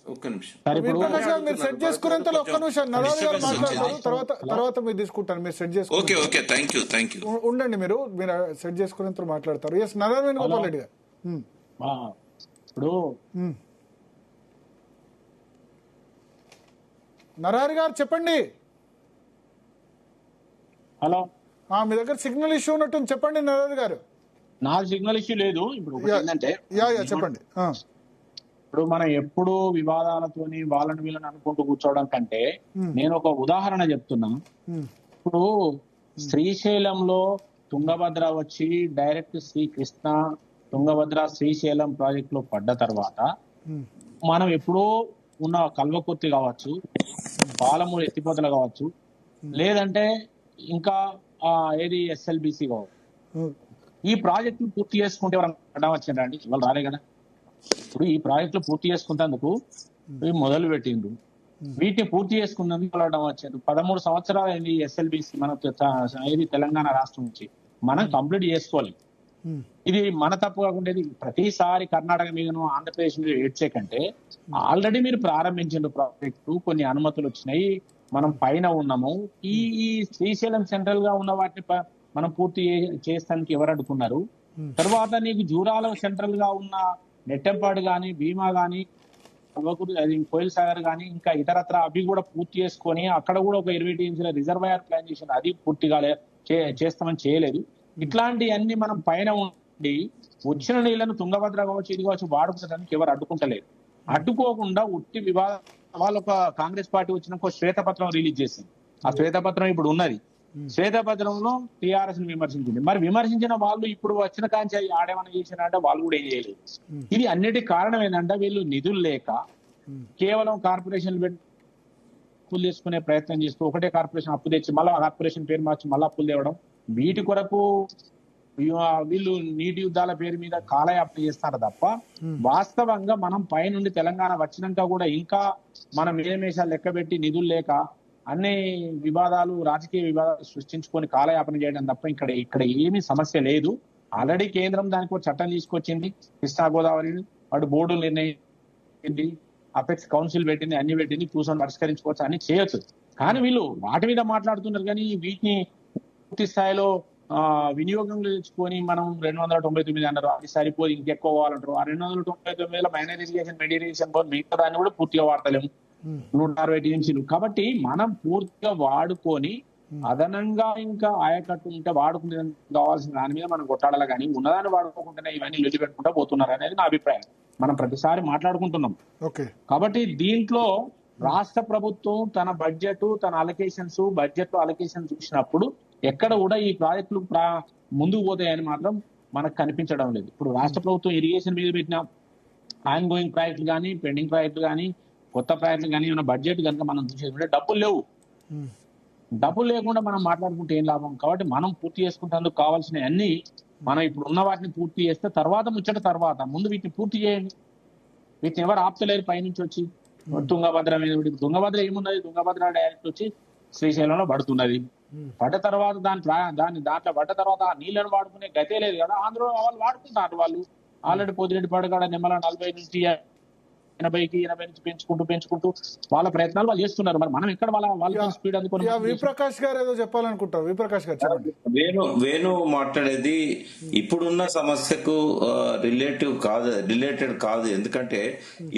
ఒక్క నిమిషం ప్రకాష్ గారు మీరు సెట్ చేసుకునేంత ఒక్క నిమిషం నరాజ్ గారు మాట్లాడతారు, తర్వాత మీరు తీసుకుంటారు. మీరు సెట్ చేసుకుంటారు, ఉండండి, మీరు సెట్ చేసుకునేంత మాట్లాడతారు. ఎస్ నరాజ్ వేణుగోపాల్ రెడ్డి గారు. ఇప్పుడు నరారి గారు చెప్పండి. హలో, మీ దగ్గర సిగ్నల్ ఇష్యూ ఉన్నట్టు చెప్పండి నరారి గారు. నాకు సిగ్నల్ ఇష్యూ లేదు. ఇప్పుడు ఏంటంటే చెప్పండి. ఇప్పుడు మనం ఎప్పుడు వివాదాలతోని వాళ్ళని వీళ్ళని అనుకుంటూ కూర్చోవడం కంటే నేను ఒక ఉదాహరణ చెప్తున్నా. ఇప్పుడు శ్రీశైలంలో తుంగభద్ర వచ్చి డైరెక్ట్ శ్రీకృష్ణ తుంగభద్ర శ్రీశైలం ప్రాజెక్ట్ లో పడ్డ తర్వాత మనం ఎప్పుడో ఉన్న కల్వకుర్తి కావచ్చు, పాలమూరు ఎత్తిపోతలు కావచ్చు, లేదంటే ఇంకా ఏది ఎస్ఎల్బిసి కావచ్చు, ఈ ప్రాజెక్టులు పూర్తి చేసుకుంటే ఎవరైనా అడ్డం వచ్చిండ్రండి? వాళ్ళు రాలే కదా. ఇప్పుడు ఈ ప్రాజెక్టులు పూర్తి చేసుకున్నందుకు మొదలు పెట్టిండ్రు, వీటిని పూర్తి చేసుకున్నందుకు అడ్డం వచ్చారు. 13 సంవత్సరాలు అయింది ఎస్ఎల్బిసి మన ఏది తెలంగాణ రాష్ట్రం నుంచి మనం కంప్లీట్ చేసుకోవాలి. ఇది మన తప్పు కాకుండా ప్రతిసారి కర్ణాటక మీదను ఆంధ్రప్రదేశ్ మీద ఏడ్చే కంటే ఆల్రెడీ మీరు ప్రారంభించిన ప్రాజెక్టు కొన్ని అనుమతులు వచ్చినాయి, మనం పైన ఉన్నాము. ఈ శ్రీశైలం సెంట్రల్ గా ఉన్న వాటిని మనం పూర్తి చేస్తానికి ఎవరు అడ్డుకున్నారు? తర్వాత నీకు జూరాల సెంట్రల్ గా ఉన్న నెట్టెంపాడు గాని, భీమా గాని, కోయిల్ సాగర్ గాని, ఇంకా ఇతరత్ర అవి కూడా పూర్తి చేసుకొని అక్కడ కూడా ఒక 20 టీఎంసీల రిజర్వాయర్ ప్లాన్ చేసిన, అది పూర్తిగా చేస్తామని చేయలేదు. ఇట్లాంటివన్నీ మనం పైన ఉండి వచ్చిన నీళ్లను తుంగభద్ర కావచ్చు, ఇది కావచ్చు వాడుకోవడానికి ఎవరు అడ్డుకుంటలేరు. అడ్డుకోకుండా ఉట్టి వివాదం, వాళ్ళు ఒక కాంగ్రెస్ పార్టీ వచ్చినాక శ్వేతపత్రం రిలీజ్ చేసింది. ఆ శ్వేతపత్రం ఇప్పుడు ఉన్నది. శ్వేతపత్రంలో టీఆర్ఎస్ ని విమర్శించింది. మరి విమర్శించిన వాళ్ళు ఇప్పుడు వచ్చిన కాంచి ఆడేమన్నా చేసినారంటే వాళ్ళు కూడా ఏం చేయలేదు. ఇది అన్నిటికీ కారణం ఏంటంటే వీళ్ళు నిధులు లేక కేవలం కార్పొరేషన్లు పెట్టి అప్పులు తీసుకునే ప్రయత్నం చేస్తూ ఒకటే కార్పొరేషన్ అప్పు తెచ్చి మళ్ళీ కార్పొరేషన్ పేరు మార్చి మళ్ళీ అప్పులు తేవడం, వీటి కొరకు వీళ్ళు నీటి యుద్ధాల పేరు మీద కాలయాపన చేస్తారు తప్ప వాస్తవంగా మనం పైనుండి తెలంగాణ వచ్చినాక కూడా ఇంకా మనం మేషాలు లెక్క పెట్టి నిధులు లేక అన్ని వివాదాలు, రాజకీయ వివాదాలు సృష్టించుకొని కాలయాపన చేయడం తప్ప ఇక్కడ ఏమీ సమస్య లేదు. ఆల్రెడీ కేంద్రం దానికి ఒక చట్టం తీసుకొచ్చింది. కృష్ణా గోదావరి వాడు బోర్డు నిర్ణయించింది, అపెక్స్ కౌన్సిల్ పెట్టింది, అన్ని పెట్టింది, కూర్చొని పరిష్కరించుకోవచ్చు, అన్ని చేయొచ్చు. కానీ వీళ్ళు వాటి మీద మాట్లాడుతున్నారు. కానీ వీటిని పూర్తి స్థాయిలో వినియోగంలో తెచ్చుకొని మనం 299 అన్నారు, అది సరిపోదు ఇంకెక్కువ కావాలంటారు. ఆ 299 మైనర్ ఇరిగేషన్, మెడ్ ఇరిగేషన్ మిగతా దాన్ని కూడా పూర్తిగా వాడతలేము, 160 టీఎంసీలు. కాబట్టి మనం పూర్తిగా వాడుకొని అదనంగా ఇంకా ఆయకట్టు ఇంకా వాడుకునే కావాల్సిన దాని మీద మనం కొట్టాడాలి. కానీ ఉన్నదాన్ని వాడుకోకుండానే ఇవన్నీ లొల్లి పెట్టుకుంటా పోతున్నారు అనేది నా అభిప్రాయం. మనం ప్రతిసారి మాట్లాడుకుంటున్నాం. కాబట్టి దీంట్లో రాష్ట్ర ప్రభుత్వం తన బడ్జెట్, తన అలొకేషన్స్, బడ్జెట్ అలొకేషన్ చూసినప్పుడు ఎక్కడ కూడా ఈ ప్రాజెక్టులు ముందుకు పోతాయని మాత్రం మనకు కనిపించడం లేదు. ఇప్పుడు రాష్ట్ర ప్రభుత్వం ఇరిగేషన్ మీద పెట్టిన ఆన్ గోయింగ్ ప్రాజెక్టులు కానీ, పెండింగ్ ప్రాజెక్టులు కానీ, కొత్త ప్రాజెక్టులు కానీ ఏమైనా బడ్జెట్ కనుక మనం చూసేది డబ్బులు లేవు. డబ్బులు లేకుండా మనం మాట్లాడుకుంటే ఏం లాభం? కాబట్టి మనం పూర్తి చేసుకుంటేందుకు కావాల్సిన అన్ని మనం ఇప్పుడు ఉన్న వాటిని పూర్తి చేస్తే తర్వాత ముచ్చట తర్వాత, ముందు వీటిని పూర్తి చేయండి. వీటిని ఎవరు ఆపుతలేరు పైనుంచి వచ్చి. తుంగభద్ర మీద తుంగభద్ర ఏమున్నది? తుంగభద్ర డైరెక్ట్ వచ్చి శ్రీశైలంలో పడుతున్నది. పడ్డ తర్వాత దాంట్లో పడ్డ తర్వాత ఆ నీళ్లను వాడుకునే గతే లేదు కదా. ఆంధ్రలో వాళ్ళు వాడుకుంటారు. వాళ్ళు ఆల్రెడీ పొద్దురెడ్డి పడగాడ నిమ్మల 40 నుంచి 80 నుంచి పెంచుకుంటూ వాళ్ళ ప్రయత్నాలు వాళ్ళు చేస్తున్నారు. మరి మనం ఎక్కడ వాళ్ళ స్పీడ్ అందుకుని. విప్రకాష్ గారు ఏదో చెప్పాలనుకుంటారు. విప్రకాష్ గారు చెప్పండి. వేణు మాట్లాడేది ఇప్పుడున్న సమస్యకు రిలేటెడ్ కాదు. ఎందుకంటే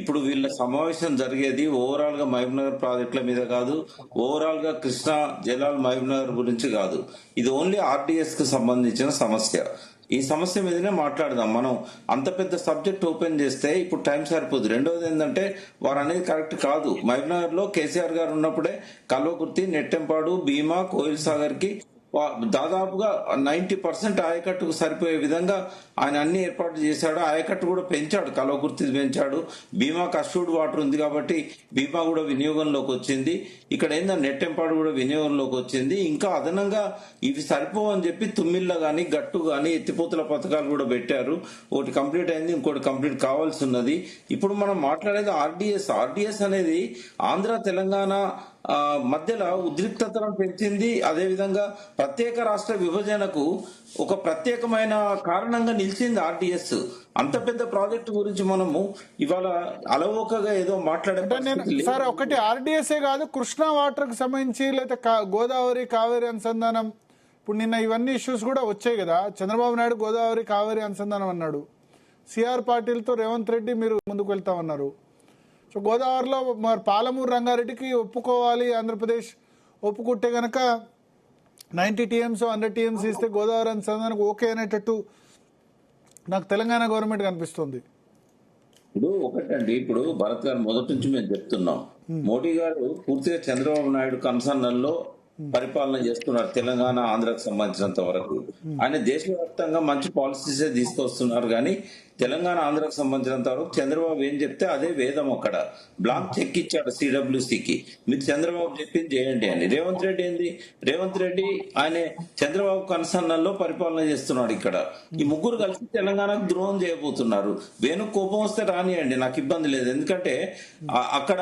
ఇప్పుడు వీళ్ళ సమావేశం జరిగేది ఓవరాల్ గా మహబూబ్నగర్ ప్రాజెక్టుల మీద కాదు, ఓవరాల్ గా కృష్ణా జలాల్ మహబూబ్నగర్ గురించి కాదు. ఇది ఓన్లీ ఆర్డీఎస్ కు సంబంధించిన సమస్య. ఈ సమస్య మీదనే మాట్లాడదాం. మనం అంత పెద్ద సబ్జెక్ట్ ఓపెన్ చేస్తే ఇప్పుడు టైం సరిపోదు. రెండోది ఏంటంటే వారు అనేది కరెక్ట్ కాదు. మహబూబ్నగర్ లో కేసీఆర్ గారు ఉన్నప్పుడే కల్వకుర్తి, నెట్టెంపాడు, భీమా, కోయిల్ సాగర్ కి దాదాపుగా 90% ఆయకట్టుకు సరిపోయే విధంగా ఆయన అన్ని ఏర్పాట్లు చేశాడు. ఆయకట్టు కూడా పెంచాడు, కల్వకుర్తి పెంచాడు. భీమాకు అష్యూర్డ్ వాటర్ ఉంది కాబట్టి భీమా కూడా వినియోగంలోకి వచ్చింది. ఇక్కడ ఏంటంటే నెట్టెంపాడు కూడా వినియోగంలోకి వచ్చింది. ఇంకా అదనంగా ఇవి సరిపోవని చెప్పి తుమ్మిళ్ళ గాని, గట్టు గాని, ఎత్తిపోతుల పథకాలు కూడా పెట్టారు. ఒకటి కంప్లీట్ అయింది, ఇంకోటి కంప్లీట్ కావాల్సి ఉన్నది. ఇప్పుడు మనం మాట్లాడేది ఆర్డీఎస్ అనేది ఆంధ్ర తెలంగాణ మధ్యలో ఉద్రిక్తతను పెంచింది. అదేవిధంగా ప్రత్యేక రాష్ట్ర విభజనకు ఒక ప్రత్యేకమైన కారణంగా నిలిచింది ఆర్డీఎస్. అంత పెద్ద ప్రాజెక్టు గురించి మనము ఇవాళ అలవోకగా ఏదో మాట్లాడే సార్, ఒకటి ఆర్డీఎస్ఏ కాదు, కృష్ణా వాటర్ కు సంబంధించి లేదా గోదావరి కావేరి అనుసంధానం, ఇప్పుడు నిన్న ఇవన్నీ ఇష్యూస్ కూడా వచ్చాయి కదా. చంద్రబాబు నాయుడు గోదావరి కావేరి అనుసంధానం అన్నాడు. సిఆర్ పాటిల్తో రేవంత్ రెడ్డి మీరు ముందుకు వెళ్తామన్నారు. సో గోదావరిలో మరి పాలమూరు రంగారెడ్డికి ఒప్పుకోవాలి ఆంధ్రప్రదేశ్. ఒప్పుకుంటే గనక 90 టీఎంసీ 100 టీఎంసీ ఇస్తే గోదావరి అనుసంధానానికి ఓకే అనేటట్టు నాకు తెలంగాణ గవర్నమెంట్ కనిపిస్తుంది. ఇప్పుడు ఒకటండి, ఇప్పుడు భరత్ గారు మొదటి నుంచి మేము చెప్తున్నాం, మోడీ గారు పూర్తిగా చంద్రబాబు నాయుడు కన్సర్న్లో పరిపాలన చేస్తున్నారు. తెలంగాణ, ఆంధ్రకు సంబంధించినంత వరకు ఆయన దేశవ్యాప్తంగా మంచి పాలసీసే తీసుకొస్తున్నారు. కానీ తెలంగాణ, ఆంధ్రకు సంబంధించినంత వరకు చంద్రబాబు ఏం చెప్తే అదే వేదం. అక్కడ బ్లాంక్ చెక్ ఇచ్చాడు సిడబ్ల్యూసీకి, మీరు చంద్రబాబు చెప్పింది చేయండి అని. రేవంత్ రెడ్డి ఆయన చంద్రబాబు కన్సర్న్లో పరిపాలన చేస్తున్నాడు. ఇక్కడ ఈ ముగ్గురు కలిసి తెలంగాణకు ద్రోహం చేయబోతున్నారు. వేణు కోపం వస్తే రానియండి, నాకు ఇబ్బంది లేదు. ఎందుకంటే అక్కడ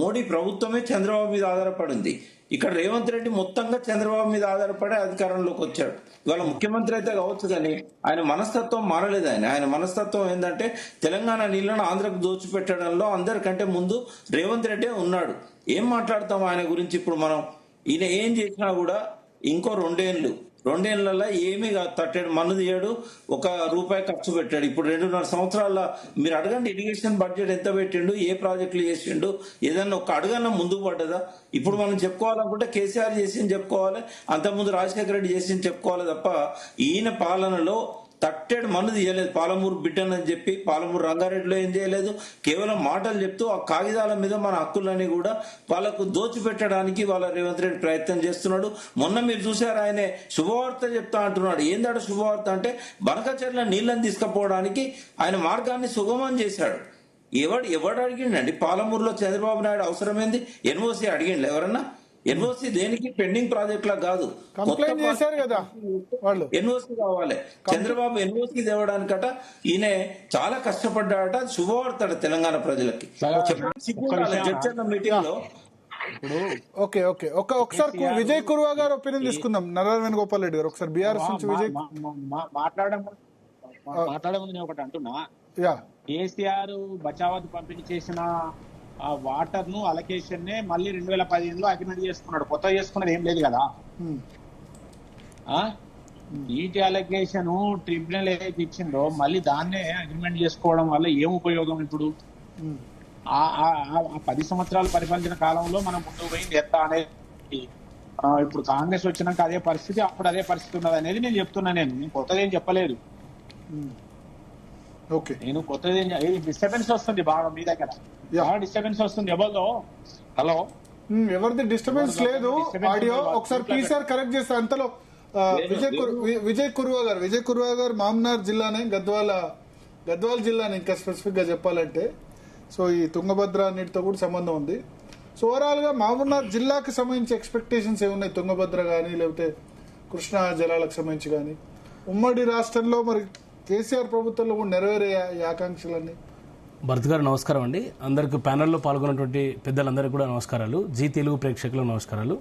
మోడీ ప్రభుత్వమే చంద్రబాబు మీద ఆధారపడింది. ఇక్కడ రేవంత్ రెడ్డి మొత్తంగా చంద్రబాబు మీద ఆధారపడి అధికారంలోకి వచ్చాడు. ఇవాళ ముఖ్యమంత్రి అయితే కావచ్చు కానీ ఆయన మనస్తత్వం మారలేదు. ఆయన మనస్తత్వం ఏంటంటే తెలంగాణ నీళ్లను ఆంధ్రకు దోచిపెట్టడంలో అందరికంటే ముందు రేవంత్ రెడ్డి ఉన్నాడు. ఏం మాట్లాడతాం ఆయన గురించి? ఇప్పుడు మనం ఈయన ఏం చేసినా కూడా ఇంకో రెండేళ్లలో ఏమీ తట్టాడు, మన్ను తీయడు, ₹1 ఖర్చు పెట్టాడు. ఇప్పుడు 2.5 సంవత్సరాల మీరు అడగండి ఇరిగేషన్ బడ్జెట్ ఎంత పెట్టిండు, ఏ ప్రాజెక్టులు చేసిండు, ఏదన్నా ఒక అడుగన్నా ముందుకు పడ్డదా? ఇప్పుడు మనం చెప్పుకోవాలనుకుంటే కేసీఆర్ చేసింది చెప్పుకోవాలి, అంతకుముందు రాజశేఖర రెడ్డి చేసింది చెప్పుకోవాలి తప్ప ఈయన పాలనలో తట్టేడు మన్ను తీయలేదు. పాలమూరు బిడ్డనని చెప్పి పాలమూరు రంగారెడ్డిలో ఏం చేయలేదు. కేవలం మాటలు చెప్తూ ఆ కాగితాల మీద మన హక్కులని కూడా వాళ్ళకు దోచిపెట్టడానికి వాళ్ళ రేవంత్ రెడ్డి ప్రయత్నం చేస్తున్నాడు. మొన్న మీరు చూసారు, ఆయన శుభవార్త చెప్తా అంటున్నాడు. ఏందాడు శుభవార్త అంటే బనకచెర్ల నీళ్లను తీసుకుపోవడానికి ఆయన మార్గాన్ని సుగమం చేశాడు. ఎవడు అడిగిండండి? పాలమూరులో చంద్రబాబు నాయుడు అవసరమైంది ఎన్ఓసి అడిగిండు ఎవరన్నా? ఎన్ఓసి దేనికి? పెండింగ్ ప్రాజెక్ట్ లా కాదు, కంప్లైంట్ చేశారు కదా వాళ్ళు. ఎన్ఓసి కావాలి. చంద్రబాబు ఎన్ఓసి తేవడానికట ఈయన చాలా కష్టపడ్డాడట. శుభవార్త తెలంగాణ ప్రజలకి. జడ్చర్ల మీటింగ్ లో ఇప్పుడు ఓకే ఓకే ఒకసారి విజయ్ కుర్వా గారు ఒపీనియన్ తీసుకుందాం. నరహరి వేణుగోపాల్ రెడ్డి గారు ఒకసారి బీఆర్ఎస్ నుంచి విజయ్ మాట్లాడే ముందు నేను ఒకటి అంటున్నా. కేసీఆర్ బచావత్ పంపిణీ చేసిన ఆ వాటర్ ను అలొకేషన్ నే మళ్ళీ 2015లో అగ్రిమెంట్ చేసుకున్నాడు. కొత్త చేసుకున్నది ఏం లేదు కదా. నీటి అలొకేషన్ ట్రిబ్యునల్ ఏదైతే ఇచ్చిందో మళ్ళీ దాన్నే అగ్రిమెంట్ చేసుకోవడం వల్ల ఏం ఉపయోగం? ఇప్పుడు ఆ 10 సంవత్సరాలు పరిపాలించిన కాలంలో మనం ముందుకు పోయింది ఎత్త అనేది ఇప్పుడు కాంగ్రెస్ వచ్చినాక అదే పరిస్థితి, అప్పుడు అదే పరిస్థితి ఉన్నది అనేది నేను చెప్తున్నా. నేను కొత్తదేం చెప్పలేదు. నేను కొత్తది డిస్టర్బెన్స్ వస్తుంది బాగా మీ దగ్గర, డిస్టర్బెన్స్ వస్తుంది. ఎవరిదో హలో ఎవరిది డిస్టర్బెన్స్ లేదు. ఆడియో ఒకసారి పీసీఆర్ కరెక్ట్ చేస్తే అంతలో విజయ్ కుర్వా గారు మామ్నార్ జిల్లానే, గద్వాల్ జిల్లానే ఇంకా స్పెసిఫిక్ గా చెప్పాలంటే. సో ఈ తుంగభద్ర నీటితో కూడా సంబంధం ఉంది. సో ఓవరాల్ గా మహబూబ్నగర్ జిల్లాకి సంబంధించి ఎక్స్పెక్టేషన్స్ ఏమున్నాయి? తుంగభద్ర కానీ లేకపోతే కృష్ణా జలాలకు సంబంధించి కానీ ఉమ్మడి రాష్ట్రంలో మరి కేసీఆర్ ప్రభుత్వంలో కూడా నెరవేరే ఈ ఆకాంక్షలన్నీ. భరత్ గారు నమస్కారం అండి. అందరికి ప్యానెల్లో పాల్గొన్నటువంటి పెద్దలందరికీ కూడా నమస్కారాలు. జీ తెలుగు ప్రేక్షకులకు నమస్కారాలు.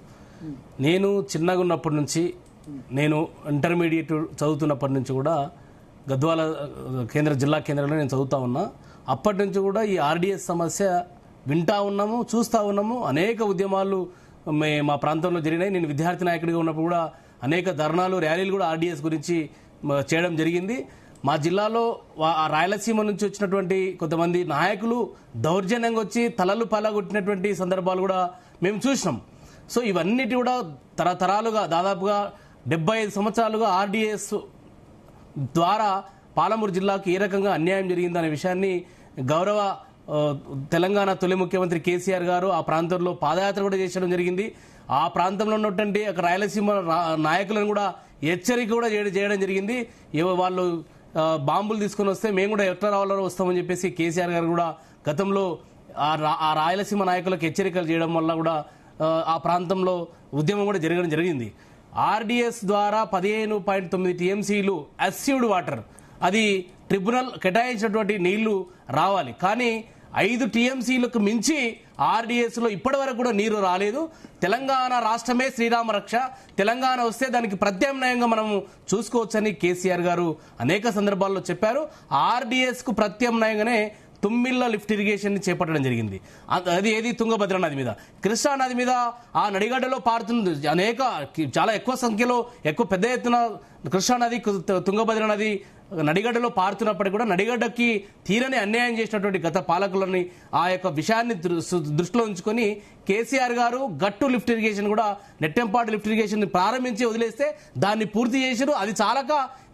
నేను చిన్నగా ఉన్నప్పటి నుంచి, నేను ఇంటర్మీడియట్ చదువుతున్నప్పటి నుంచి కూడా గద్వాల జిల్లా కేంద్రంలో నేను చదువుతా ఉన్నా. అప్పటి నుంచి కూడా ఈ ఆర్డీఎస్ సమస్య వింటా ఉన్నాము, చూస్తూ ఉన్నాము. అనేక ఉద్యమాలు మా ప్రాంతంలో జరిగినాయి. నేను విద్యార్థి నాయకుడిగా ఉన్నప్పుడు కూడా అనేక ధర్నాలు, ర్యాలీలు కూడా ఆర్డీఎస్ గురించి చేయడం జరిగింది. మా జిల్లాలో రాయలసీమ నుంచి వచ్చినటువంటి కొంతమంది నాయకులు దౌర్జన్యంగా వచ్చి తలలు పలగొట్టినటువంటి సందర్భాలు కూడా మేము చూసినాం. సో ఇవన్నిటి కూడా తరతరాలుగా దాదాపుగా 75 సంవత్సరాలుగా ఆర్డీఎస్ ద్వారా పాలమూరు జిల్లాకు ఏ రకంగా అన్యాయం జరిగిందనే విషయాన్ని గౌరవ తెలంగాణ తొలి ముఖ్యమంత్రి కేసీఆర్ గారు ఆ ప్రాంతంలో పాదయాత్ర కూడా చేయడం జరిగింది. ఆ ప్రాంతంలో ఉన్నటువంటి రాయలసీమ నాయకులను కూడా హెచ్చరిక కూడా చేయడం జరిగింది. వాళ్ళు బాంబులు తీసుకొని వస్తే మేము కూడా ఎట్లా రావాలో వస్తామని చెప్పేసి కేసీఆర్ గారు కూడా గతంలో ఆ రాయలసీమ నాయకులకు హెచ్చరికలు చేయడం వల్ల కూడా ఆ ప్రాంతంలో ఉద్యమం కూడా జరగడం జరిగింది. ఆర్డీఎస్ ద్వారా 15.9 టీఎంసీలు అస్యూడ్ వాటర్, అది ట్రిబ్యునల్ కేటాయించినటువంటి నీళ్లు రావాలి. కానీ 5 టీఎంసీలకు మించి ఆర్డీఎస్ లో ఇప్పటి వరకు కూడా నీరు రాలేదు. తెలంగాణ రాష్ట్రమే శ్రీరామ రక్ష, తెలంగాణ వస్తే దానికి ప్రత్యామ్నాయంగా మనం చూసుకోవచ్చని కేసీఆర్ గారు అనేక సందర్భాల్లో చెప్పారు. ఆర్డీఎస్ కు ప్రత్యామ్నాయంగానే తుమ్మిళ్ళ లిఫ్ట్ ఇరిగేషన్ ని చేపట్టడం జరిగింది. అది ఏది తుంగభద్ర నది మీద, కృష్ణా నది మీద ఆ నడిగడ్డలో పారుతుంది. చాలా ఎక్కువ సంఖ్యలో పెద్ద ఎత్తున కృష్ణా నది, తుంగభద్ర నది నడిగడ్డలో పారుతున్నప్పటికీ కూడా నడిగడ్డకి తీరని అన్యాయం చేసినటువంటి గత పాలకులని ఆ యొక్క విషయాన్ని దృష్టిలో ఉంచుకొని కేసీఆర్ గారు గట్టు లిఫ్ట్ ఇరిగేషన్ కూడా, నెట్టెంపాటు లిఫ్ట్ ఇరిగేషన్ ప్రారంభించి వదిలేస్తే దాన్ని పూర్తి చేశారు. అది చాలక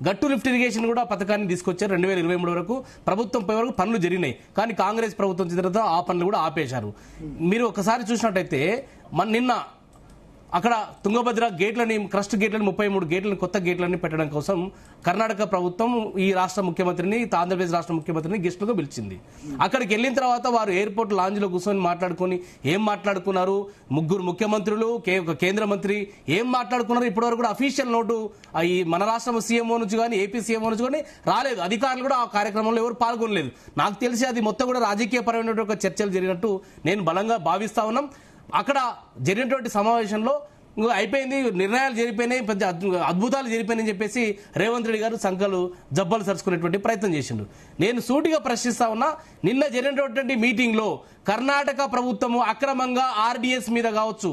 గట్టు లిఫ్ట్ ఇరిగేషన్ కూడా పథకాన్ని తీసుకొచ్చారు. 2023 వరకు ప్రభుత్వం వరకు పనులు జరిగినాయి. కానీ కాంగ్రెస్ ప్రభుత్వం వచ్చిన తర్వాత ఆ పనులు కూడా ఆపేశారు. మీరు ఒకసారి చూసినట్టయితే నిన్న అక్కడ తుంగభద్ర గేట్లని, క్రస్ట్ గేట్లని, 33 గేట్లని, కొత్త గేట్లని పెట్టడం కోసం కర్ణాటక ప్రభుత్వం ఈ రాష్ట్ర ముఖ్యమంత్రిని, ఆంధ్రప్రదేశ్ రాష్ట్ర ముఖ్యమంత్రిని గెస్టులుగా పిలిచింది. అక్కడికి వెళ్ళిన తర్వాత వారు ఎయిర్పోర్ట్ లాంజ్లో కూర్చొని మాట్లాడుకొని ఏం మాట్లాడుకున్నారు, ముగ్గురు ముఖ్యమంత్రులు, కేంద్ర మంత్రి ఏం మాట్లాడుకున్నారు, ఇప్పటివరకు కూడా అఫీషియల్ నోటు ఈ మన రాష్ట్రం సీఎంఓ నుంచి కానీ ఏపీ సీఎంఓ నుంచి కానీ రాలేదు. అధికారులు కూడా ఆ కార్యక్రమంలో ఎవరు పాల్గొనలేదు. నాకు తెలిసి అది మొత్తం కూడా రాజకీయపరమైనటువంటి చర్చలు జరిగినట్టు నేను బలంగా భావిస్తా ఉన్నాం. అక్కడ జరిగినటువంటి సమావేశంలో అయిపోయింది, నిర్ణయాలు జరిగిపోయినాయి, పెద్ద అద్భుతాలు జరిగిపోయినాయని చెప్పేసి రేవంత్ రెడ్డి గారు సంకలు జబ్బలు సరుచుకునేటువంటి ప్రయత్నం చేసిండు. నేను సూటిగా ప్రశ్నిస్తా ఉన్నా, నిన్న జరిగినటువంటి మీటింగ్ లో కర్ణాటక ప్రభుత్వము అక్రమంగా ఆర్డీఎస్ మీద కావచ్చు,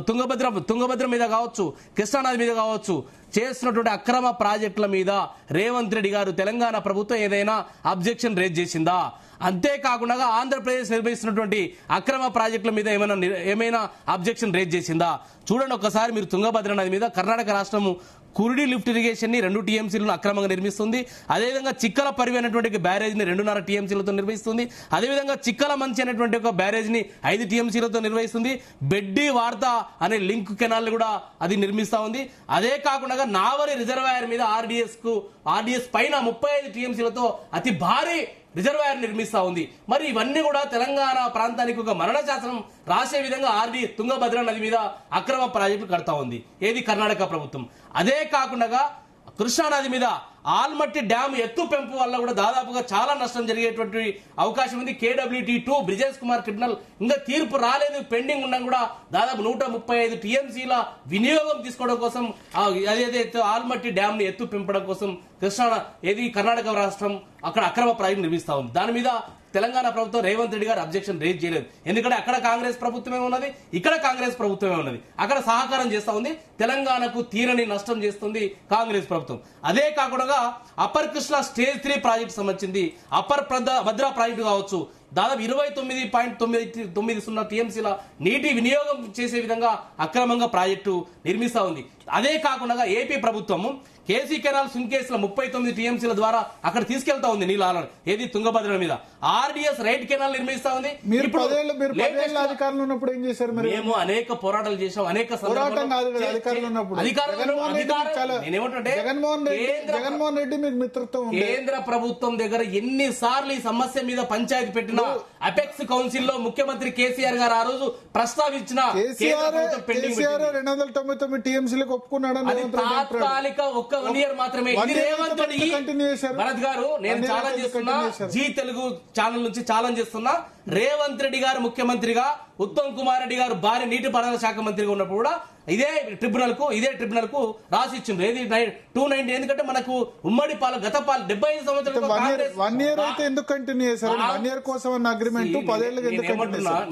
తుంగభద్ర మీద కావచ్చు, కృష్ణానది మీద కావచ్చు చేస్తున్నటువంటి అక్రమ ప్రాజెక్టుల మీద రేవంత్ రెడ్డి గారు, తెలంగాణ ప్రభుత్వం ఏదైనా అబ్జెక్షన్ రేజ్ చేసిందా? అంతేకాకుండా ఆంధ్రప్రదేశ్ నిర్వహిస్తున్నటువంటి అక్రమ ప్రాజెక్టుల మీద ఏమైనా అబ్జెక్షన్ రేజ్ చేసిందా? చూడండి ఒకసారి మీరు. తుంగభద్ర నది మీద కర్ణాటక రాష్ట్రము కురిడి లిఫ్ట్ ఇరిగేషన్ ని 2 టీఎంసీలను అక్రమంగా నిర్మిస్తుంది. అదేవిధంగా చిక్కల పరివి అనేటువంటి బ్యారేజ్ ని 2.5 టీఎంసీలతో నిర్వహిస్తుంది. అదేవిధంగా చిక్కల మంచి అనేటువంటి ఒక బ్యారేజ్ ని 5 టీఎంసీలతో నిర్వహిస్తుంది. బెడ్డి వార్త అనే లింక్ కెనాల్ కూడా అది నిర్మిస్తా ఉంది. అదే కాకుండా నావరి రిజర్వాయర్ మీద ఆర్డీఎస్ పైన 35 టీఎంసీలతో అతి భారీ రిజర్వాయర్ నిర్మిస్తా ఉంది. మరి ఇవన్నీ కూడా తెలంగాణ ప్రాంతానికి ఒక మరణ శాసనం రాసే విధంగా తుంగభద్ర నది మీద అక్రమ ప్రాజెక్టులు కడతా ఉంది ఏది కర్ణాటక ప్రభుత్వం. అదే కాకుండా కృష్ణానది మీద ఆల్మట్టి డ్యామ్ ఎత్తు పెంపు వల్ల కూడా దాదాపుగా చాలా నష్టం జరిగేటువంటి అవకాశం ఉంది. KWT2 బ్రిజేష్ కుమార్ ట్రిబ్యునల్ ఇంకా తీర్పు రాలేదు, పెండింగ్ ఉన్నా కూడా దాదాపు 135 TMCల వినియోగం తీసుకోవడం కోసం అదేదైతే ఆల్మట్టి డ్యామ్ ని ఎత్తు పెంపడం కోసం కర్ణాటక రాష్ట్రం అక్కడ అక్రమ ప్రాజెక్టు నిర్మిస్తా ఉంది. దాని మీద తెలంగాణ ప్రభుత్వం రేవంత్ రెడ్డి గారు అబ్జెక్షన్ రేజ్ చేయలేదు. ఎందుకంటే అక్కడ కాంగ్రెస్ ప్రభుత్వమే ఉన్నది, ఇక్కడ కాంగ్రెస్ ప్రభుత్వమే ఉన్నది. అక్కడ సహకారం చేస్తా ఉంది, తెలంగాణకు తీరని నష్టం చేస్తుంది కాంగ్రెస్ ప్రభుత్వం. అదే కాకుండా అప్పర్ కృష్ణ స్టేజ్ 3 ప్రాజెక్టు సంబంధించింది అప్పర్ భద్రా ప్రాజెక్టు కావచ్చు, దాదాపు 29.90 TMCల నీటి వినియోగం చేసే విధంగా అక్రమంగా ప్రాజెక్టు నిర్మిస్తా ఉంది. అదే కాకుండా ఏపీ ప్రభుత్వము కేసీ కెనాల్ సుంకేసుల 39 TMCల ద్వారా అక్కడ తీసుకెళ్తా ఉంది నీళ్ళ తుంగభద్ర మీద. RDS రైట్ కెనాల్ నిర్మిస్తా ఉంది. అధికారంలో ఉన్నప్పుడు ఏం చేశారు? మేము అనేక పోరాటాలు చేశాం, అనేక జగన్మోహన్ రెడ్డి మీకు మిత్రత్వం కేంద్ర ప్రభుత్వం దగ్గర ఎన్నిసార్లు ఈ సమస్య మీద పంచాయతీ పెట్టినా అపెక్స్ కౌన్సిల్ లో ముఖ్యమంత్రి కేసీఆర్ గారు ఆ రోజు ప్రస్తావించిన 299 TMCలకు ఒప్పుకున్నాడు. తాత్కాలిక ఒక్క 1 year మాత్రమే. భరత్ గారు, నేను ఛాలెంజ్ చేస్తున్నా, జీ తెలుగు ఛానల్ నుంచి ఛాలెంజ్ చేస్తున్నా, రేవంత్ రెడ్డి గారు ముఖ్యమంత్రిగా, ఉత్తమ్ కుమార్ రెడ్డి గారు భార్య నీటిపారుదల శాఖ మంత్రిగా ఉన్నప్పుడు కూడా ఇదే ట్రిబ్యునల్ కు రాసి ఇచ్చింది 290. ఎందుకంటే మనకు ఉమ్మడి పాలు గత పాలు 75 సంవత్సరాలు 1 year అయితే ఎందుకు కంటిన్యూ చేశారు? 1 year కోసం అన్న అగ్రిమెంట్ 10 ఏళ్ళకి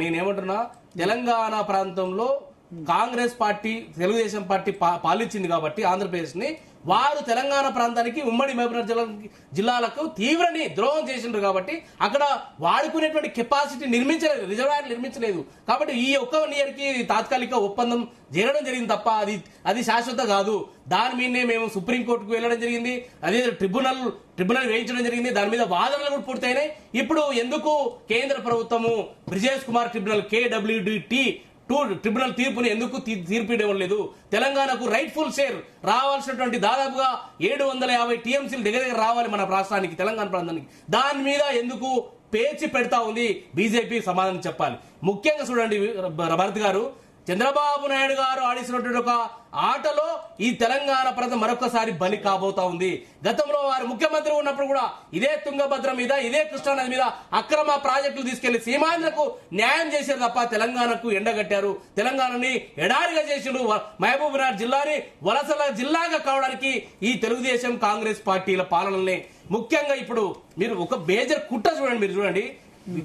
నేనేమంటున్నా, తెలంగాణ ప్రాంతంలో కాంగ్రెస్ పార్టీ తెలుగుదేశం పార్టీ పాలించింది కాబట్టి ఆంధ్రప్రదేశ్ ని, వారు తెలంగాణ ప్రాంతానికి ఉమ్మడి మహబూబ్నగర్ జిల్లాలకు తీవ్రని ద్రోహం చేసిండ్రు కాబట్టి అక్కడ వాడుకునేటువంటి కెపాసిటీ నిర్మించలేదు, రిజర్వాయర్ నిర్మించలేదు. కాబట్టి ఈ ఒక్క 1 year కి తాత్కాలిక ఒప్పందం జరగడం జరిగింది తప్ప అది శాశ్వత కాదు. దాని మీదనే మేము సుప్రీంకోర్టుకు వెళ్ళడం జరిగింది, అదే ట్రిబ్యునల్ వేయించడం జరిగింది. దాని మీద వాదనలు కూడా పూర్తయినాయి. ఇప్పుడు ఎందుకు కేంద్ర ప్రభుత్వము Brijesh Kumar tribunal KWT2 tribunal తీర్పుని ఎందుకు తీర్పు ఇవ్వడం లేదు? తెలంగాణకు రైట్ఫుల్ షేర్ రావాల్సినటువంటి దాదాపుగా 750 TMCల దగ్గర రావాలి మన రాష్ట్రానికి, తెలంగాణ ప్రాంతానికి. దాని మీద ఎందుకు పేచి పెడతా ఉంది బీజేపీ? సమాధానం చెప్పాలి. ముఖ్యంగా చూడండి భరత్ గారు, చంద్రబాబు నాయుడు గారు ఆడిస్తున్నటువంటి ఒక ఆటలో ఈ తెలంగాణ ప్రాంతం మరొకసారి బలి కాబోతా ఉంది. గతంలో వారు ముఖ్యమంత్రి ఉన్నప్పుడు కూడా ఇదే తుంగభద్ర మీద, ఇదే కృష్ణానది మీద అక్రమ ప్రాజెక్టులు తీసుకెళ్లి సీమాంధ్రకు న్యాయం చేశారు తప్ప తెలంగాణకు ఎండగట్టారు. తెలంగాణని ఎడారిగా చేసిండు. మహబూబ్నగర్ జిల్లాని వలసల జిల్లాగా కావడానికి ఈ తెలుగుదేశం కాంగ్రెస్ పార్టీల పాలనలనే. ముఖ్యంగా ఇప్పుడు మీరు ఒక మేజర్ కుట్ర చూడండి, మీరు చూడండి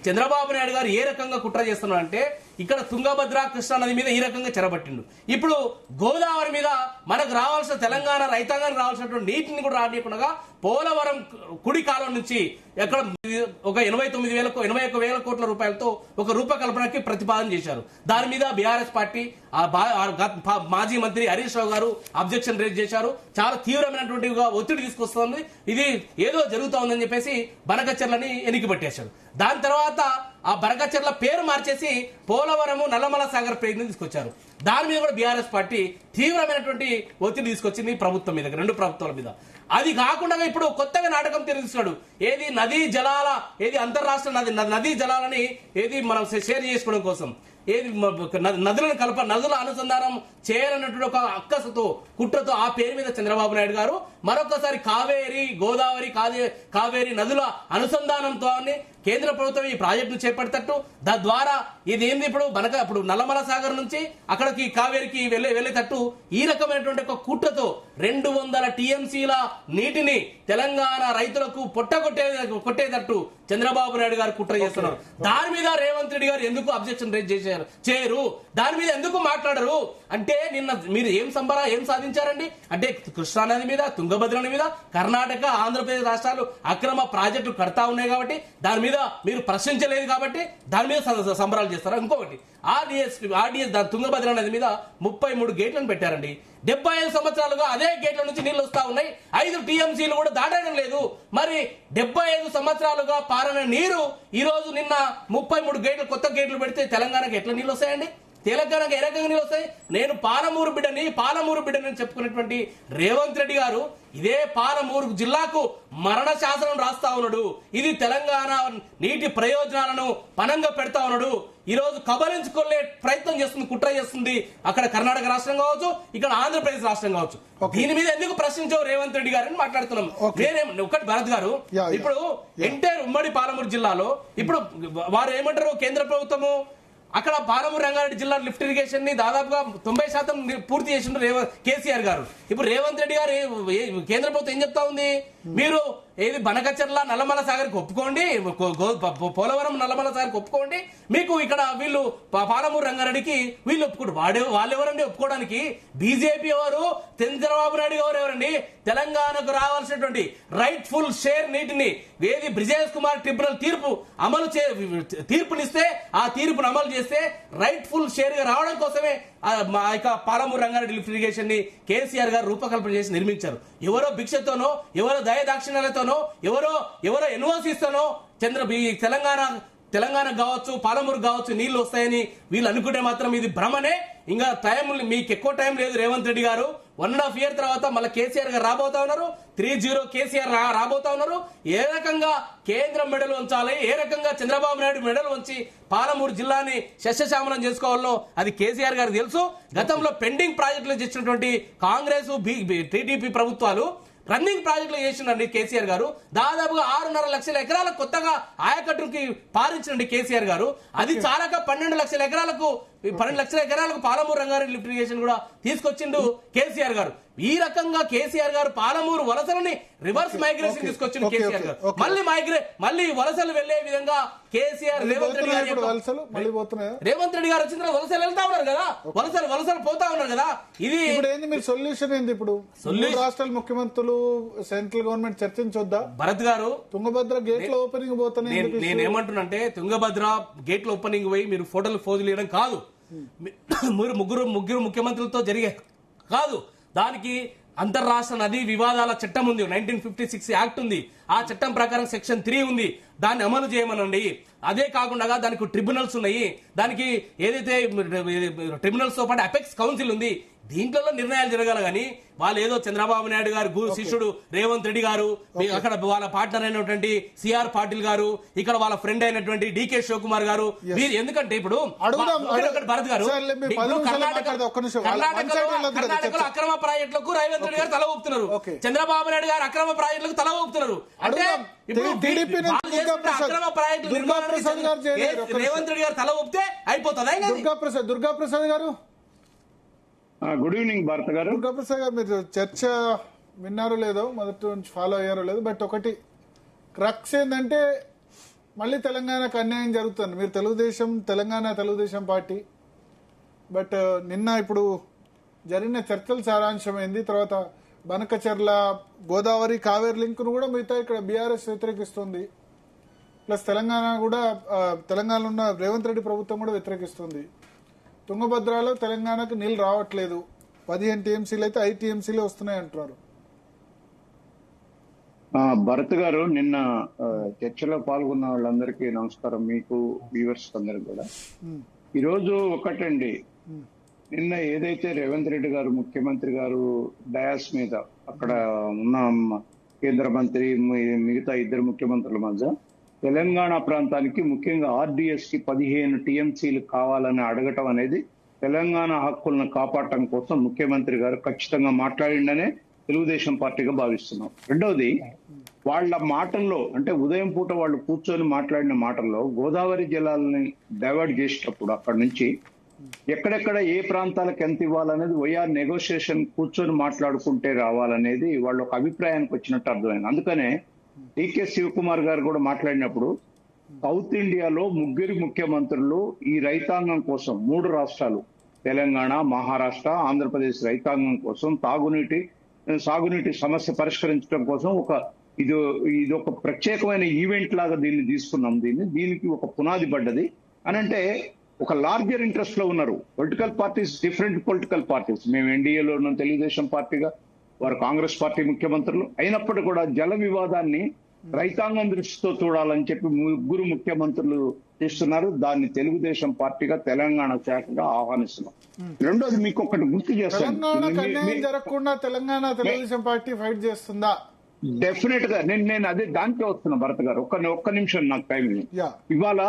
చంద్రబాబు నాయుడు గారు ఏ రకంగా కుట్ర చేస్తున్నారు అంటే, ఇక్కడ తుంగభద్ర కృష్ణానది మీద ఈ రకంగా చెరబట్టిండు. ఇప్పుడు గోదావరి మీద మనకు రావాల్సిన తెలంగాణ రైతాంగానికి రావాల్సినటువంటి నీటిని కూడా రానియకుండా పోలవరం కుడి కాలం నుంచి ఎక్కడ ఒక 81,000 కోట్ల రూపాయలతో ఒక రూపకల్పనకి ప్రతిపాదన చేశారు. దాని మీద బీఆర్ఎస్ పార్టీ మాజీ మంత్రి హరీష్ రావు గారు అబ్జెక్షన్ రేజ్ చేశారు. చాలా తీవ్రమైనటువంటి ఒత్తిడి తీసుకొస్తుంది, ఇది ఏదో జరుగుతా ఉందని చెప్పేసి బనకచెర్లని ఎన్నికబట్టేశారు. దాని తర్వాత ఆ బనకచెర్ల పేరు మార్చేసి పోలవరము నల్లమల సాగర్ పేరుని తీసుకొచ్చారు. దాని మీద కూడా బీఆర్ఎస్ పార్టీ తీవ్రమైనటువంటి ఒత్తిడి తీసుకొచ్చింది ప్రభుత్వం మీద, 2 ప్రభుత్వాల మీద. అది కాకుండా ఇప్పుడు కొత్తగా నాటకం తెలుస్తున్నాడు. ఏది నదీ జలాల, ఏది అంతర్రాష్ట్ర నదీ జలాలని ఏది మనం షేర్ చేసుకోవడం కోసం, ఏది నదుల అనుసంధానం చేయాలన్నటువంటి ఒక అక్కసతో కుట్రతో ఆ పేరు మీద చంద్రబాబు నాయుడు గారు మరొకసారి కావేరి గోదావరి కావేరి నదుల అనుసంధానంతో కేంద్ర ప్రభుత్వం ఈ ప్రాజెక్టును చేపడతట్టు, తద్వారా ఇది ఏంది ఇప్పుడు నల్లమల సాగర్ నుంచి అక్కడికి కావేరికి వెళ్లేటట్టు ఈ రకమైనటువంటి ఒక కుట్రతో 200 TMCల నీటిని తెలంగాణ రైతులకు కొట్టేటట్టు చంద్రబాబు నాయుడు గారు కుట్ర చేస్తున్నారు. దాని మీద రేవంత్ రెడ్డి గారు ఎందుకు అబ్జెక్షన్ రేజ్ చేయరు? దాని మీద ఎందుకు మాట్లాడరు? అంటే నిన్న మీరు ఏం సాధించారండి? అంటే కృష్ణానది మీద, తుంగభద్ర మీద కర్ణాటక, ఆంధ్రప్రదేశ్ రాష్ట్రాలు అక్రమ ప్రాజెక్టులు కడతా ఉన్నాయి కాబట్టి దాని మీద మీరు ప్రశ్నించలేదు కాబట్టి దాని మీద సంబరాలు చేస్తారా? ఇంకొకటి ఆర్డీఎస్ తుంగభద్ర నది మీద 33 గేట్లను పెట్టారండి. 75 సంవత్సరాలుగా అదే గేట్ల నుంచి నీళ్లు వస్తా ఉన్నాయి. 5 TMCలు కూడా దాటడం లేదు. మరి 75 సంవత్సరాలుగా పారన నీరు ఈ రోజు నిన్న 33 గేట్లు కొత్త గేట్లు పెడితే తెలంగాణకి ఎట్లా నీళ్లు వస్తాయండి? తెలంగాణకు ఏ రకంగా నీళ్ళు వస్తాయి? నేను పాలమూరు బిడ్డని చెప్పుకున్నటువంటి రేవంత్ రెడ్డి గారు ఇదే పాలమూరు జిల్లాకు మరణ శాసనం రాస్తా ఉన్నాడు. ఇది తెలంగాణ నీటి ప్రయోజనాలను పనంగా పెడతా ఉన్నాడు. ఈ రోజు కబలించుకోలే ప్రయత్నం చేస్తుంది, కుట్ర చేస్తుంది. అక్కడ కర్ణాటక రాష్ట్రం కావచ్చు, ఇక్కడ ఆంధ్రప్రదేశ్ రాష్ట్రం కావచ్చు. దీని మీద ఎందుకు ప్రశ్నించావు రేవంత్ రెడ్డి గారని మాట్లాడుతున్నాం. నేనేం ఒకటి భరత్ గారు, ఇప్పుడు ఎంటైర్ ఉమ్మడి పాలమూరు జిల్లాలో ఇప్పుడు వారు ఏమంటారు, కేంద్ర ప్రభుత్వము అక్కడ పాలమూరు రంగారెడ్డి జిల్లా లిఫ్ట్ ఇరిగేషన్ ని దాదాపుగా 90% పూర్తి చేసిండ్రు కేసీఆర్ గారు. ఇప్పుడు రేవంత్ రెడ్డి గారు కేంద్ర ప్రభుత్వం ఏం చెప్తా ఉంది, మీరు ఏది బనకచర్ల నల్లమల సాగర్కి ఒప్పుకోండి, పోలవరం నల్లమల సాగర్కి ఒప్పుకోండి, మీకు ఇక్కడ వీళ్ళు పాలమూరు రంగారెడ్డికి వీళ్ళు ఒప్పుకుంటారు. వాళ్ళెవరండి ఒప్పుకోవడానికి? బీజేపీ ఎవరు, చంద్రబాబు నాయుడు గారు ఎవరండి? తెలంగాణకు రావాల్సినటువంటి రైట్ఫుల్ షేర్ నీటిని ఏది బ్రిజేష్ కుమార్ ట్రిబ్యునల్ తీర్పునిస్తే ఆ తీర్పును అమలు చేస్తే రైట్ఫుల్ షేర్ గా రావడం కోసమే మా యొక్క పాలమూరు రంగారెడ్డి లిఫ్ట్ ఇరిగేషన్ ని కేసీఆర్ గారు రూపకల్పన చేసి నిర్మించారు. ఎవరో భిక్షతోనో, ఎవరో దయదాక్షిణ్యాలతోనో, ఎవరో ఎన్ఓసీస్తోనో తెలంగాణ కావచ్చు, పాలమూరు కావచ్చు నీళ్లు వస్తాయని వీళ్ళు అనుకుంటే మాత్రం ఇది భ్రమనే. ఇంకా మీకు ఎక్కువ టైం లేదు రేవంత్ రెడ్డి గారు. 1.5 year తర్వాత మళ్ళీ కేసీఆర్ గారు రాబోతా ఉన్నారు. 3-0 కేసీఆర్ రాబోతా ఉన్నారు. ఏ రకంగా కేంద్రం మెడలు ఉంచాలి, ఏ రకంగా చంద్రబాబు నాయుడు మెడలు ఉంచి పాలమూరు జిల్లాని శస్యశ్యామలం చేసుకోవాలో అది కేసీఆర్ గారికి తెలుసు. గతంలో పెండింగ్ ప్రాజెక్టులు చేసినటువంటి కాంగ్రెస్ టీడీపీ ప్రభుత్వాలు రన్నింగ్ ప్రాజెక్టులు చేసిండండి కేసీఆర్ గారు. దాదాపుగా 6.5 లక్షల ఎకరాలకు కొత్తగా ఆయకట్టుకి పారించండి కేసీఆర్ గారు. అది చాలక 12 లక్షల ఎకరాలకు పాలమూరు రంగారెడ్డి లిఫ్ట్ ఇరిగేషన్ కూడా తీసుకొచ్చిండు కేసీఆర్ గారు. ఈ రకంగా కేసీఆర్ గారు పాలమూరు వలసలని రివర్స్ మైగ్రేషన్ తీసుకొచ్చిండు కేసీఆర్ గారు. మళ్ళీ వలసలు వెళ్లే విధంగా కేసీఆర్ రేవంత్ రెడ్డి గారు వచ్చిన వలసలు వెళ్తా ఉన్నారు కదా, వలసలు పోతా ఉన్నారు కదా. ఇది మీరు సొల్యూషన్ ఏంది? ఇప్పుడు రాష్ట్రాల ముఖ్యమంత్రులు సెంట్రల్ గవర్నమెంట్ చర్చించొద్దా? భరత్ గారు, తుంగభద్ర గేట్ల ఓపెనింగ్ పోతున్నాయి. నేనేమంటున్నానంటే తుంగభద్ర గేట్ల ఓపెనింగ్ పోయి మీరు ఫోటోలు ఇవ్వడం కాదు, మీరు ముగ్గురు ముఖ్యమంత్రులతో జరిగే కాదు. దానికి అంతర్రాష్ట్ర నదీ వివాదాల చట్టం ఉంది, 1956 యాక్ట్ ఉంది. ఆ చట్టం ప్రకారం సెక్షన్ 3 ఉంది, దాన్ని అమలు చేయమనండి. అదే కాకుండా దానికి ట్రిబ్యునల్స్ ఉన్నాయి, దానికి ఏదైతే ట్రిబ్యునల్స్ తో పాటు అపెక్స్ కౌన్సిల్ ఉంది. దీంట్లో నిర్ణయాలు జరగాలి. కానీ వాళ్ళు ఏదో చంద్రబాబు నాయుడు గారు శిష్యుడు రేవంత్ రెడ్డి గారు, అక్కడ వాళ్ళ పార్ట్నర్ అయినటువంటి సిఆర్ పాటిల్ గారు, ఇక్కడ వాళ్ళ ఫ్రెండ్ అయినటువంటి డికే శివకుమార్ గారు, మీరు ఎందుకంటే ఇప్పుడు భరత్ గారు కర్ణాటకలో అక్రమ ప్రాజెక్టులకు రేవంత్ రెడ్డి గారు తల ఊపుతున్నారు, చంద్రబాబు నాయుడు గారు అక్రమ ప్రాజెక్టులకు తల ఊపుతున్నారు. అంటే అక్రమ ప్రాజెక్టులు రేవంత్ రెడ్డి గారు తల ఊపితే అయిపోతుందా? దుర్గాప్రసాద్ గారు, గుడ్ ఈవినింగ్ భారత్ గారు. దుర్గాప్రసాద్ గారు, మీరు చర్చ విన్నారో లేదో, మొదటి నుంచి ఫాలో అయ్యారో లేదో, బట్ ఒకటి క్రక్స్ ఏంటంటే మళ్ళీ తెలంగాణకు అన్యాయం జరుగుతుంది. మీరు తెలంగాణ తెలుగుదేశం పార్టీ, బట్ నిన్న ఇప్పుడు జరిగిన చర్చల సారాంశం ఏంది? తర్వాత బనకచర్ల గోదావరి కావేరి లింక్ను కూడా మిగతా ఇక్కడ బీఆర్ఎస్ వ్యతిరేకిస్తుంది, ప్లస్ తెలంగాణలో ఉన్న రేవంత్ రెడ్డి ప్రభుత్వం కూడా వ్యతిరేకిస్తుంది. తుంగభద్రలో తెలంగాణకు నీళ్లు రావట్లేదు, 15 TMCలు అయితే 5 TMCలే వస్తున్నాయి అంటున్నారు. భరత్ గారు, నిన్న చర్చలో పాల్గొన్న వాళ్ళందరికీ నమస్కారం, మీకు వ్యూవర్స్ అందరికి కూడా. ఈరోజు ఒకటండి, నిన్న ఏదైతే రేవంత్ రెడ్డి గారు ముఖ్యమంత్రి గారు డయాస్ మీద అక్కడ ఉన్న కేంద్ర మంత్రి మిగతా 2 ముఖ్యమంత్రుల మధ్య తెలంగాణ ప్రాంతానికి ముఖ్యంగా RDS కి 15 TMCలు కావాలని అడగటం అనేది తెలంగాణ హక్కులను కాపాడటం కోసం ముఖ్యమంత్రి గారు ఖచ్చితంగా మాట్లాడిందనే తెలుగుదేశం పార్టీగా భావిస్తున్నాం. రెండవది, వాళ్ళ మాటల్లో అంటే ఉదయం పూట వాళ్ళు కూర్చొని మాట్లాడిన మాటల్లో గోదావరి జలాలని డైవర్ట్ చేసేటప్పుడు అక్కడ నుంచి ఎక్కడెక్కడ ఏ ప్రాంతాలకు ఎంత ఇవ్వాలనేది వైఆర్ నెగోషియేషన్ కూర్చొని మాట్లాడుకుంటే రావాలనేది వాళ్ళు ఒక అభిప్రాయానికి వచ్చినట్టు అర్థమైంది. అందుకనే డికే శివకుమార్ గారు కూడా మాట్లాడినప్పుడు సౌత్ ఇండియాలో 3 ముఖ్యమంత్రులు ఈ రైతాంగం కోసం 3 రాష్ట్రాలు తెలంగాణ, మహారాష్ట్ర, ఆంధ్రప్రదేశ్ రైతాంగం కోసం సాగునీటి సమస్య పరిష్కరించడం కోసం ఇది ఒక ప్రత్యేకమైన ఈవెంట్ లాగా దీన్ని తీసుకున్నాం. దీనికి ఒక పునాది పడ్డది అని అంటే ఒక లార్జర్ ఇంట్రెస్ట్ లో ఉన్నారు. Political parties, different political parties, మేము ఎన్డీఏలో ఉన్న తెలుగుదేశం పార్టీగా, వారు కాంగ్రెస్ పార్టీ ముఖ్యమంత్రులు అయినప్పటికీ కూడా జల వివాదాన్ని రైతాంగం దృష్టితో చూడాలని చెప్పి 3 ముఖ్యమంత్రులు చేస్తున్నారు. దాన్ని తెలుగుదేశం పార్టీగా తెలంగాణ శాఖగా ఆహ్వానిస్తున్నాం. రెండోది మీకు ఒకటి గుర్తు తెలంగాణకు అన్యాయం చేస్తాను. జరగకుండా తెలంగాణ తెలుగుదేశం పార్టీ ఫైట్ చేస్తుందా? డెఫినెట్ గా నేను అదే దానికే వస్తున్నా భరత్ గారు. ఒక్క నిమిషం నాకు టైం. యా. ఇవాళ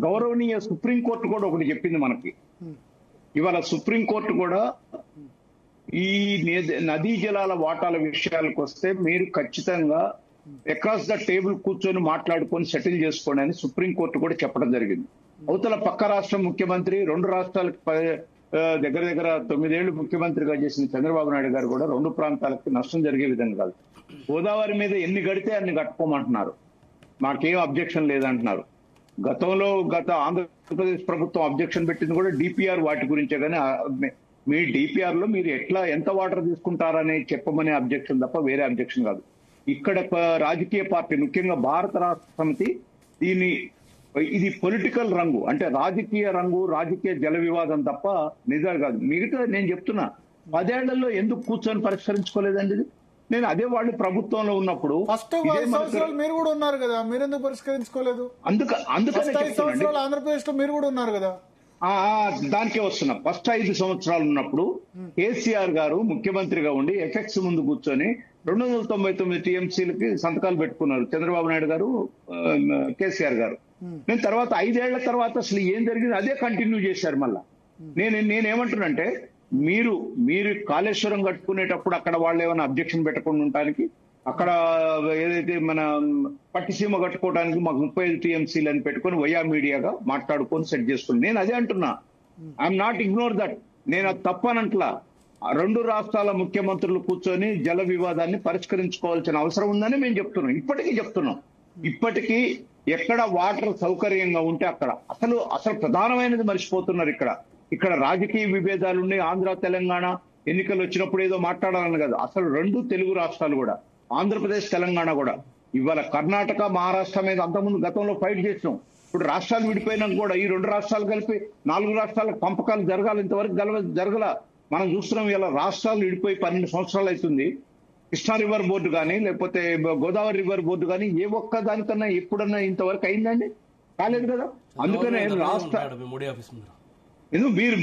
గౌరవనీయ సుప్రీంకోర్టు కూడా ఒకటి చెప్పింది మనకి. ఇవాళ సుప్రీంకోర్టు కూడా ఈ నదీ జలాల వాటాల విషయాలకు వస్తే మీరు ఖచ్చితంగా అక్రాస్ ద టేబుల్ కూర్చొని మాట్లాడుకొని సెటిల్ చేసుకోండి అని సుప్రీంకోర్టు కూడా చెప్పడం జరిగింది. అవతల పక్క రాష్ట్ర ముఖ్యమంత్రి 2 రాష్ట్రాలకు దగ్గర 9 ఏళ్లు ముఖ్యమంత్రిగా చేసిన చంద్రబాబు నాయుడు గారు కూడా 2 ప్రాంతాలకు నష్టం జరిగే విధంగా కాదు. గోదావరి మీద ఎన్ని గడితే అన్ని కట్టుకోమంటున్నారు, మాకేం అబ్జెక్షన్ లేదంటున్నారు. గత ఆంధ్రప్రదేశ్ ప్రభుత్వం అబ్జెక్షన్ పెట్టింది కూడా డిపిఆర్ వాటి గురించే, కానీ మీ డిపిఆర్ లో మీరు ఎంత వాటర్ తీసుకుంటారని చెప్పమనే అబ్జెక్షన్ తప్ప వేరే అబ్జెక్షన్ కాదు. ఇక్కడ రాజకీయ పార్టీ ముఖ్యంగా భారత రాష్ట్ర సమితి ఇది పొలిటికల్ రంగు, అంటే రాజకీయ రంగు, రాజకీయ జల వివాదం తప్ప నిజాలు కాదు. మిగతా నేను చెప్తున్నా 10 ఏళ్లలో ఎందుకు కూర్చొని పరిష్కరించుకోలేదండి ఇది? నేను అదే వాళ్ళు ప్రభుత్వంలో ఉన్నప్పుడు ఫస్ట్ 5 సంవత్సరాలు మీరు కూడా ఉన్నారు కదా, మీరెందుకు పరిష్కరించుకోలేదు? అందుకనే 5 సంవత్సరాలు ఆంధ్రప్రదేశ్ లో మీరు కూడా ఉన్నారు కదా. దానికే వస్తున్నా. ఫస్ట్ 5 సంవత్సరాలు ఉన్నప్పుడు కేసీఆర్ గారు ముఖ్యమంత్రిగా ఉండి ఎఫెక్ట్స్ ముందు కూర్చొని 299 టీఎంసీలకి సంతకాలు పెట్టుకున్నారు చంద్రబాబు నాయుడు గారు, కేసీఆర్ గారు. నేను తర్వాత 5 ఏళ్ల తర్వాత అసలు ఏం జరిగింది అదే కంటిన్యూ చేశారు. మళ్ళా నేనేమంటున్నానంటే మీరు కాళేశ్వరం కట్టుకునేటప్పుడు అక్కడ వాళ్ళు ఏమైనా అబ్జెక్షన్ పెట్టకుండా ఉండటానికి, అక్కడ ఏదైతే మన పట్టిసీమ కట్టుకోవడానికి మాకు 35 టీఎంసీలు అని పెట్టుకుని వయా మీడియాగా మాట్లాడుకొని సెట్ చేసుకుని, నేను అదే అంటున్నా. I'm not ignore that. నేను అది తప్పనంట్లా. 2 రాష్ట్రాల ముఖ్యమంత్రులు కూర్చొని జల వివాదాన్ని పరిష్కరించుకోవాల్సిన అవసరం ఉందని మేము చెప్తున్నాం. ఇప్పటికీ ఎక్కడ వాటర్ సౌకర్యంగా ఉంటే అక్కడ అసలు ప్రధానమైనది మర్చిపోతున్నారు. ఇక్కడ రాజకీయ విభేదాలు ఉన్నాయి. ఆంధ్ర తెలంగాణ ఎన్నికలు వచ్చినప్పుడు ఏదో మాట్లాడాలని కాదు, అసలు 2 తెలుగు రాష్ట్రాలు కూడా, ఆంధ్రప్రదేశ్ తెలంగాణ కూడా, ఇవాళ కర్ణాటక మహారాష్ట్ర మీద అంతకుముందు గతంలో ఫైట్ చేసినాం. ఇప్పుడు రాష్ట్రాలు విడిపోయినాక కూడా ఈ 2 రాష్ట్రాలు కలిపి 4 రాష్ట్రాలకు పంపకాలు జరగాలి, ఇంతవరకు జరగల. మనం చూస్తున్నాం ఇలా రాష్ట్రాలు విడిపోయి 12 సంవత్సరాలు అవుతుంది. కృష్ణా రివర్ బోర్డు కానీ లేకపోతే గోదావరి రివర్ బోర్డు కానీ ఏ ఒక్క దానికన్నా ఎప్పుడన్నా ఇంతవరకు అయిందండి? కాలేదు కదా. అందుకనే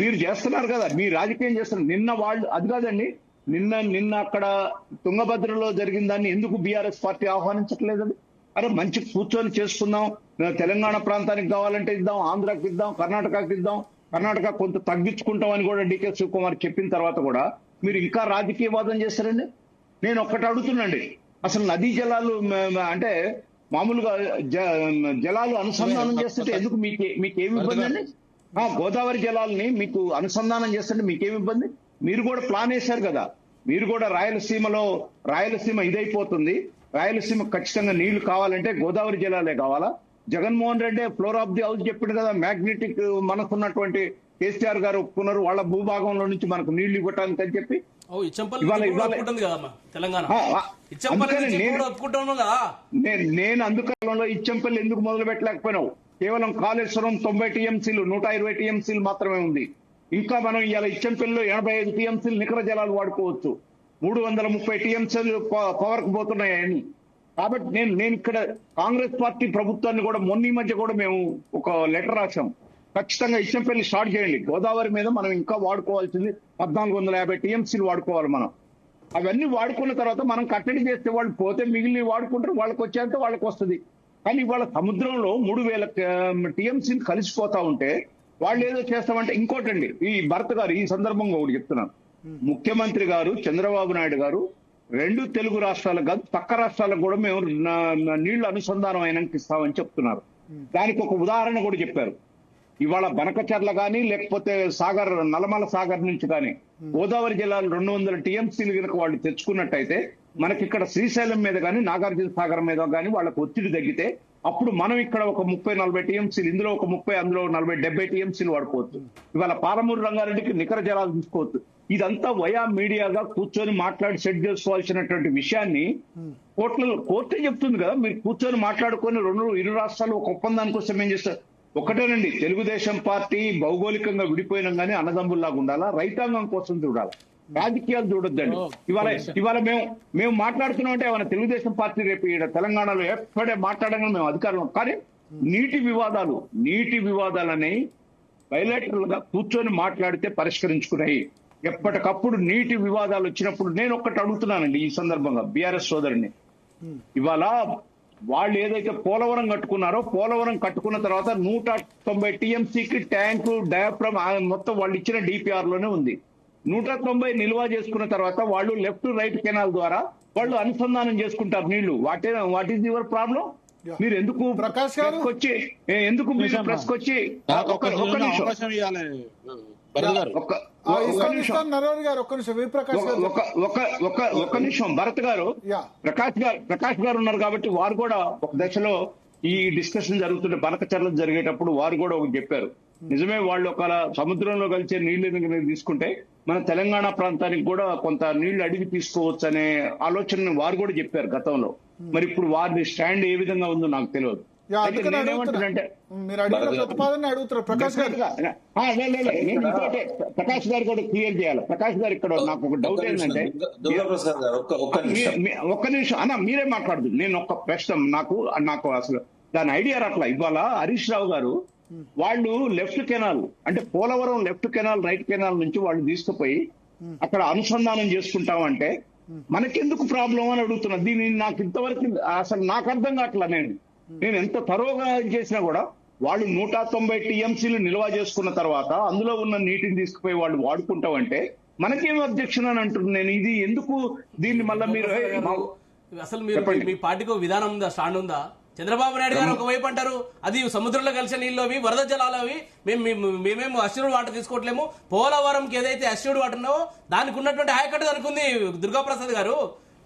మీరు చేస్తున్నారు కదా, మీరు రాజకీయం చేస్తున్నారు. నిన్న వాళ్ళు అది కాదండి, నిన్న అక్కడ తుంగభద్రలో జరిగిన దాన్ని ఎందుకు బీఆర్ఎస్ పార్టీ ఆహ్వానించట్లేదండి? అరే మంచి కూర్చొని చేసుకుందాం, తెలంగాణ ప్రాంతానికి కావాలంటే ఇద్దాం, ఆంధ్రాకి ఇద్దాం, కర్ణాటకకి ఇద్దాం, కర్ణాటక కొంత తగ్గించుకుంటామని కూడా డీకే శివకుమార్ చెప్పిన తర్వాత కూడా మీరు ఇంకా రాజకీయ వాదం చేస్తారండి. నేను ఒక్కటి అడుగుతున్నాండి, అసలు నదీ జలాలు అంటే మామూలుగా జలాలు అనుసంధానం చేస్తుంటే ఎందుకు మీకేమి ఇబ్బంది అండి? గోదావరి జలాలని మీకు అనుసంధానం చేస్తుంటే మీకేమి ఇబ్బంది? మీరు కూడా ప్లాన్ వేశారు కదా, మీరు కూడా రాయలసీమ ఇదైపోతుంది, రాయలసీమ ఖచ్చితంగా నీళ్లు కావాలంటే గోదావరి జలాలే కావాలా? Jaganmohan Reddy floor of the house చెప్పిండు కదా, మ్యాగ్నెటిక్ మనకున్నటువంటి కేసీఆర్ గారు ఒప్పుకున్నారు వాళ్ళ భూభాగంలో నుంచి మనకు నీళ్లు ఇవ్వటానికి అని చెప్పి. నేను అందుకాలంలో ఇచ్చంపల్లి ఎందుకు మొదలు పెట్టలేకపోయినావు? కేవలం కాళేశ్వరం 90 టీఎంసీలు 120 టీఎంసీలు మాత్రమే ఉంది. ఇంకా మనం ఇవాళ ఇచ్చంపల్లిలో 85 టీఎంసీలు నికర జలాలు వాడుకోవచ్చు, 330 టీఎంసీలు పవర్ కు పోతున్నాయని. కాబట్టి నేను ఇక్కడ కాంగ్రెస్ పార్టీ ప్రభుత్వాన్ని కూడా మొన్న మధ్య కూడా మేము ఒక లెటర్ రాశాం, ఖచ్చితంగా ఇచ్చంపల్లి స్టార్ట్ చేయండి. గోదావరి మీద మనం ఇంకా వాడుకోవాల్సింది 1450 టీఎంసీలు వాడుకోవాలి మనం. అవన్నీ వాడుకున్న తర్వాత మనం కట్టడి చేస్తే వాళ్ళు పోతే మిగిలిన వాడుకుంటారు, వాళ్ళకి వచ్చేంత వాళ్ళకి వస్తుంది. కానీ ఇవాళ సముద్రంలో 3000 టీఎంసీలు కలిసిపోతా ఉంటే వాళ్ళు ఏదో చేస్తామంటే. ఇంకోటండి, ఈ భరత్ గారు ఈ సందర్భంగా ఒకటి చెప్తున్నాను, ముఖ్యమంత్రి గారు చంద్రబాబు నాయుడు గారు 2 తెలుగు రాష్ట్రాలకు కాదు పక్క రాష్ట్రాలకు కూడా మేము నీళ్లు అనుసంధానం అయినాక ఇస్తామని చెప్తున్నారు. దానికి ఒక ఉదాహరణ కూడా చెప్పారు. ఇవాళ బనకచర్ల కానీ లేకపోతే నల్లమల సాగర్ నుంచి కానీ గోదావరి జిల్లాలో 200 టీఎంసీలు కనుక వాళ్ళు తెచ్చుకున్నట్టయితే మనకి ఇక్కడ శ్రీశైలం మీద కానీ నాగార్జున సాగర్ మీద కానీ వాళ్ళకు ఒత్తిడి తగ్గితే అప్పుడు మనం ఇక్కడ ఒక 30-40 టీఎంసీలు, ఇందులో ఒక 30, అందులో 40-70 టీఎంసీలు వాడుకోవచ్చు. ఇవాళ పాలమూరు రంగారెడ్డికి నికర జలాలు తీసుకోవచ్చు. ఇదంతా వయా మీడియాగా కూర్చొని మాట్లాడి సెట్ చేసుకోవాల్సినటువంటి విషయాన్ని కోర్టే చెప్తుంది కదా. మీరు కూర్చొని మాట్లాడుకొని 2 రాష్ట్రాలు ఒక ఒప్పందానికి వస్తే ఏం చేస్తారు? ఒకటేనండి, తెలుగుదేశం పార్టీ భౌగోళికంగా విడిపోయినా కానీ అన్నదమ్ముల్లాగా ఉండాలా, రైతాంగం కోసం చూడాలి, రాజకీయాలు చూడొద్దండి. ఇవాళ మేము మాట్లాడుతున్నాం అంటే ఏమైనా తెలుగుదేశం పార్టీ రేపు తెలంగాణలో ఎప్పుడే మాట్లాడగానే మేము అధికారం, కానీ నీటి వివాదాలని బయలాటరల్ గా కూర్చొని మాట్లాడితే పరిష్కరించుకున్నాయి. ఎప్పటికప్పుడు నీటి వివాదాలు వచ్చినప్పుడు నేను ఒక్కటి అడుగుతున్నానండి ఈ సందర్భంగా బీఆర్ఎస్ సోదరుని, ఇవాళ వాళ్ళు ఏదైతే పోలవరం కట్టుకున్నారో, పోలవరం కట్టుకున్న తర్వాత 190 టీఎంసీకి ట్యాంకు డయాఫ్రమ్ మొత్తం వాళ్ళు ఇచ్చిన డిపిఆర్ లోనే ఉంది. 190 నిల్వ చేసుకున్న తర్వాత వాళ్ళు లెఫ్ట్ రైట్ కెనాల్ ద్వారా వాళ్ళు అనుసంధానం చేసుకుంటారు నీళ్లు. What is your problem? మీరు ఎందుకు ప్రకాష్ గారు వచ్చి ఎందుకు మీరు ప్రెస్ వచ్చి అవకాశం ఇవ్వాలి భరత్ గారు. నరవరి గారు ఒక్క నిమిషం, విప్రకాష్ గారు ఒక్క నిమిషం భరత్ గారు, ప్రకాష్ గారు ఉన్నారు కాబట్టి వారు కూడా ఒక దశలో ఈ డిస్కషన్ జరుగుతుంటే బనకచర్ల జరిగేటప్పుడు వారు కూడా ఒకటి చెప్పారు. నిజమే, వాళ్ళు ఒక సముద్రంలో కలిసే నీళ్లు తీసుకుంటే మన తెలంగాణ ప్రాంతానికి కూడా కొంత నీళ్లు అడిగి తీసుకోవచ్చు అనే ఆలోచనని వారు కూడా చెప్పారు గతంలో. మరి ఇప్పుడు వారి స్టాండ్ ఏ విధంగా ఉందో నాకు తెలియదు. ఏమంటారంటే మీరు అడిగిన ప్రతిపాదన అడుగుతారు ప్రకాష్ గారు. ప్రకాష్ గారు కూడా క్లియర్ చేయాలి. ప్రకాష్ గారు ఇక్కడ నాకు ఒక డౌట్ ఏంటంటే, ఒక్క నిమిషం అన్న మీరే మాట్లాడదు. నేను ఒక ప్రశ్న, నాకు అసలు దాని ఐడియా రాట్లా. ఇవాళ హరీష్ రావు గారు వాళ్ళు లెఫ్ట్ కెనాల్ అంటే Polavaram left canal right canal నుంచి వాళ్ళు తీసుకుపోయి అక్కడ అనుసంధానం చేసుకుంటామంటే మనకెందుకు ప్రాబ్లం అని అడుగుతున్నా. దీన్ని నాకు ఇంతవరకు అసలు నాకు అర్థం కావట్లా. నేను ఎంత తరోగా చేసినా కూడా వాళ్ళు 190 టీఎంసీలు నిల్వ చేసుకున్న తర్వాత అందులో ఉన్న నీటిని తీసుకుపోయి వాళ్ళు వాడుకుంటామంటే మనకేం అబ్జెక్షన్ అని అంటున్నాను నేను. ఇది ఎందుకు దీన్ని మళ్ళీ మీరు అసలు మీరు మీ పార్టీకి విధానం ఉందా, స్టాండ్ ఉందా? చంద్రబాబు నాయుడు గారు ఒకవైపు అంటారు అది సముద్రంలో కలిసే నీళ్ళు అవి వరద జలాలు అవి, మేమేమో అస్యూర్డ్ వాటర్ తీసుకోవట్లేము, పోలవరంకి ఏదైతే అస్యూర్డ్ వాటర్ ఉన్నావో దానికి ఉన్నటువంటి ఆయకట్టు దానికి ఉంది. దుర్గాప్రసాద్ గారు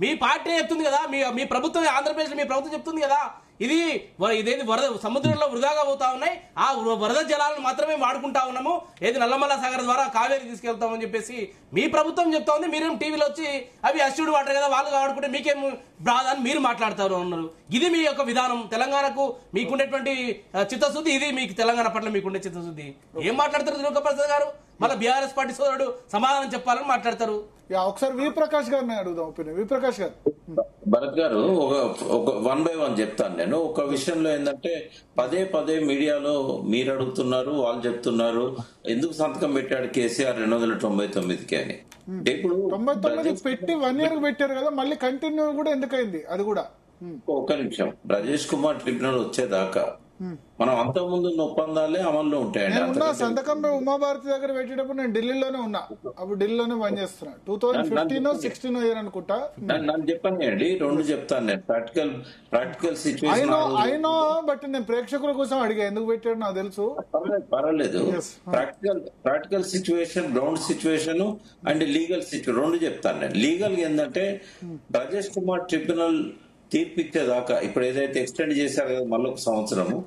మీ పార్టీ చెప్తుంది కదా, మీ ప్రభుత్వం ఆంధ్రప్రదేశ్ మీ ప్రభుత్వం చెప్తుంది కదా ఇదేది వరద సముద్రంలో వృధాగా పోతా ఉన్నాయి, ఆ వరద జలాలను మాత్రమే వాడుకుంటా ఉన్నాము, ఏది నల్లమల్ల సాగర్ ద్వారా కావేరి తీసుకెళ్తామని చెప్పేసి మీ ప్రభుత్వం చెప్తా ఉంది. మీరేం టీవీలో వచ్చి అవి అస్యూర్డ్ వాటర్ కదా వాళ్ళు వాడుకుంటే మీకేం బాధ అని మీరు మాట్లాడతారు అన్నారు. ఇది మీ యొక్క విధానం. తెలంగాణకు మీకుండేటువంటి చిత్తశుద్ధి ఇది, మీకు తెలంగాణ పట్ల మీకుండే చిత్తశుద్ధి. ఏం మాట్లాడతారు దుర్గాప్రసాద్ గారు? మళ్ళీ బీఆర్ఎస్ పార్టీ సోదరుడు సమాధానం చెప్పాలని మాట్లాడతారు. ఒకసారి విప్రకాష్ గారిని అడుగుదాం ఒపీనియన్. విప్రకాష్ గారు. భరత్ గారు ఒక 1 by 1 చెప్తాను నేను. ఒక విషయంలో ఏంటంటే పదే మీడియాలో మీరు అడుగుతున్నారు, వాళ్ళు చెప్తున్నారు ఎందుకు సంతకం పెట్టాడు కేసీఆర్ 299కి అని. ఇప్పుడు 99 పెట్టి 1 year పెట్టారు కదా, మళ్ళీ కంటిన్యూ కూడా ఎందుకైంది అది కూడా. ఒక్క నిమిషం, బ్రజేష్ కుమార్ ట్రిబ్యునల్ వచ్చేదాకా మనం అంతకుముందు ఒప్పందాలే అమల్లో ఉంటాయండి. సంతకం ఉమాభారతి దగ్గర పెట్టేటప్పుడు నేను ఢిల్లీలోనే ఉన్నా, అప్పుడు ఢిల్లీలోనే పనిచేస్తున్నా. 2015-16 ఇయర్ అనుకుంటా. నన్ను చెప్పండి అండి, 2 చెప్తాను నేను. ప్రాక్టికల్ సిచ్యువేషన్ అయినా బట్ నేను ప్రేక్షకుల కోసం అడిగా ఎందుకు పెట్టాడు నాకు తెలుసు. పర్వాలేదు. Practical situation, ground situation and legal situation 2 చెప్తాను నేను. లీగల్ ఏంటంటే బ్రజేష్ కుమార్ ట్రిబ్యునల్ తీర్పిచ్చేదాకా ఇప్పుడు ఏదైతే ఎక్స్టెండ్ చేశారు కదా మళ్ళీ 1 సంవత్సరము,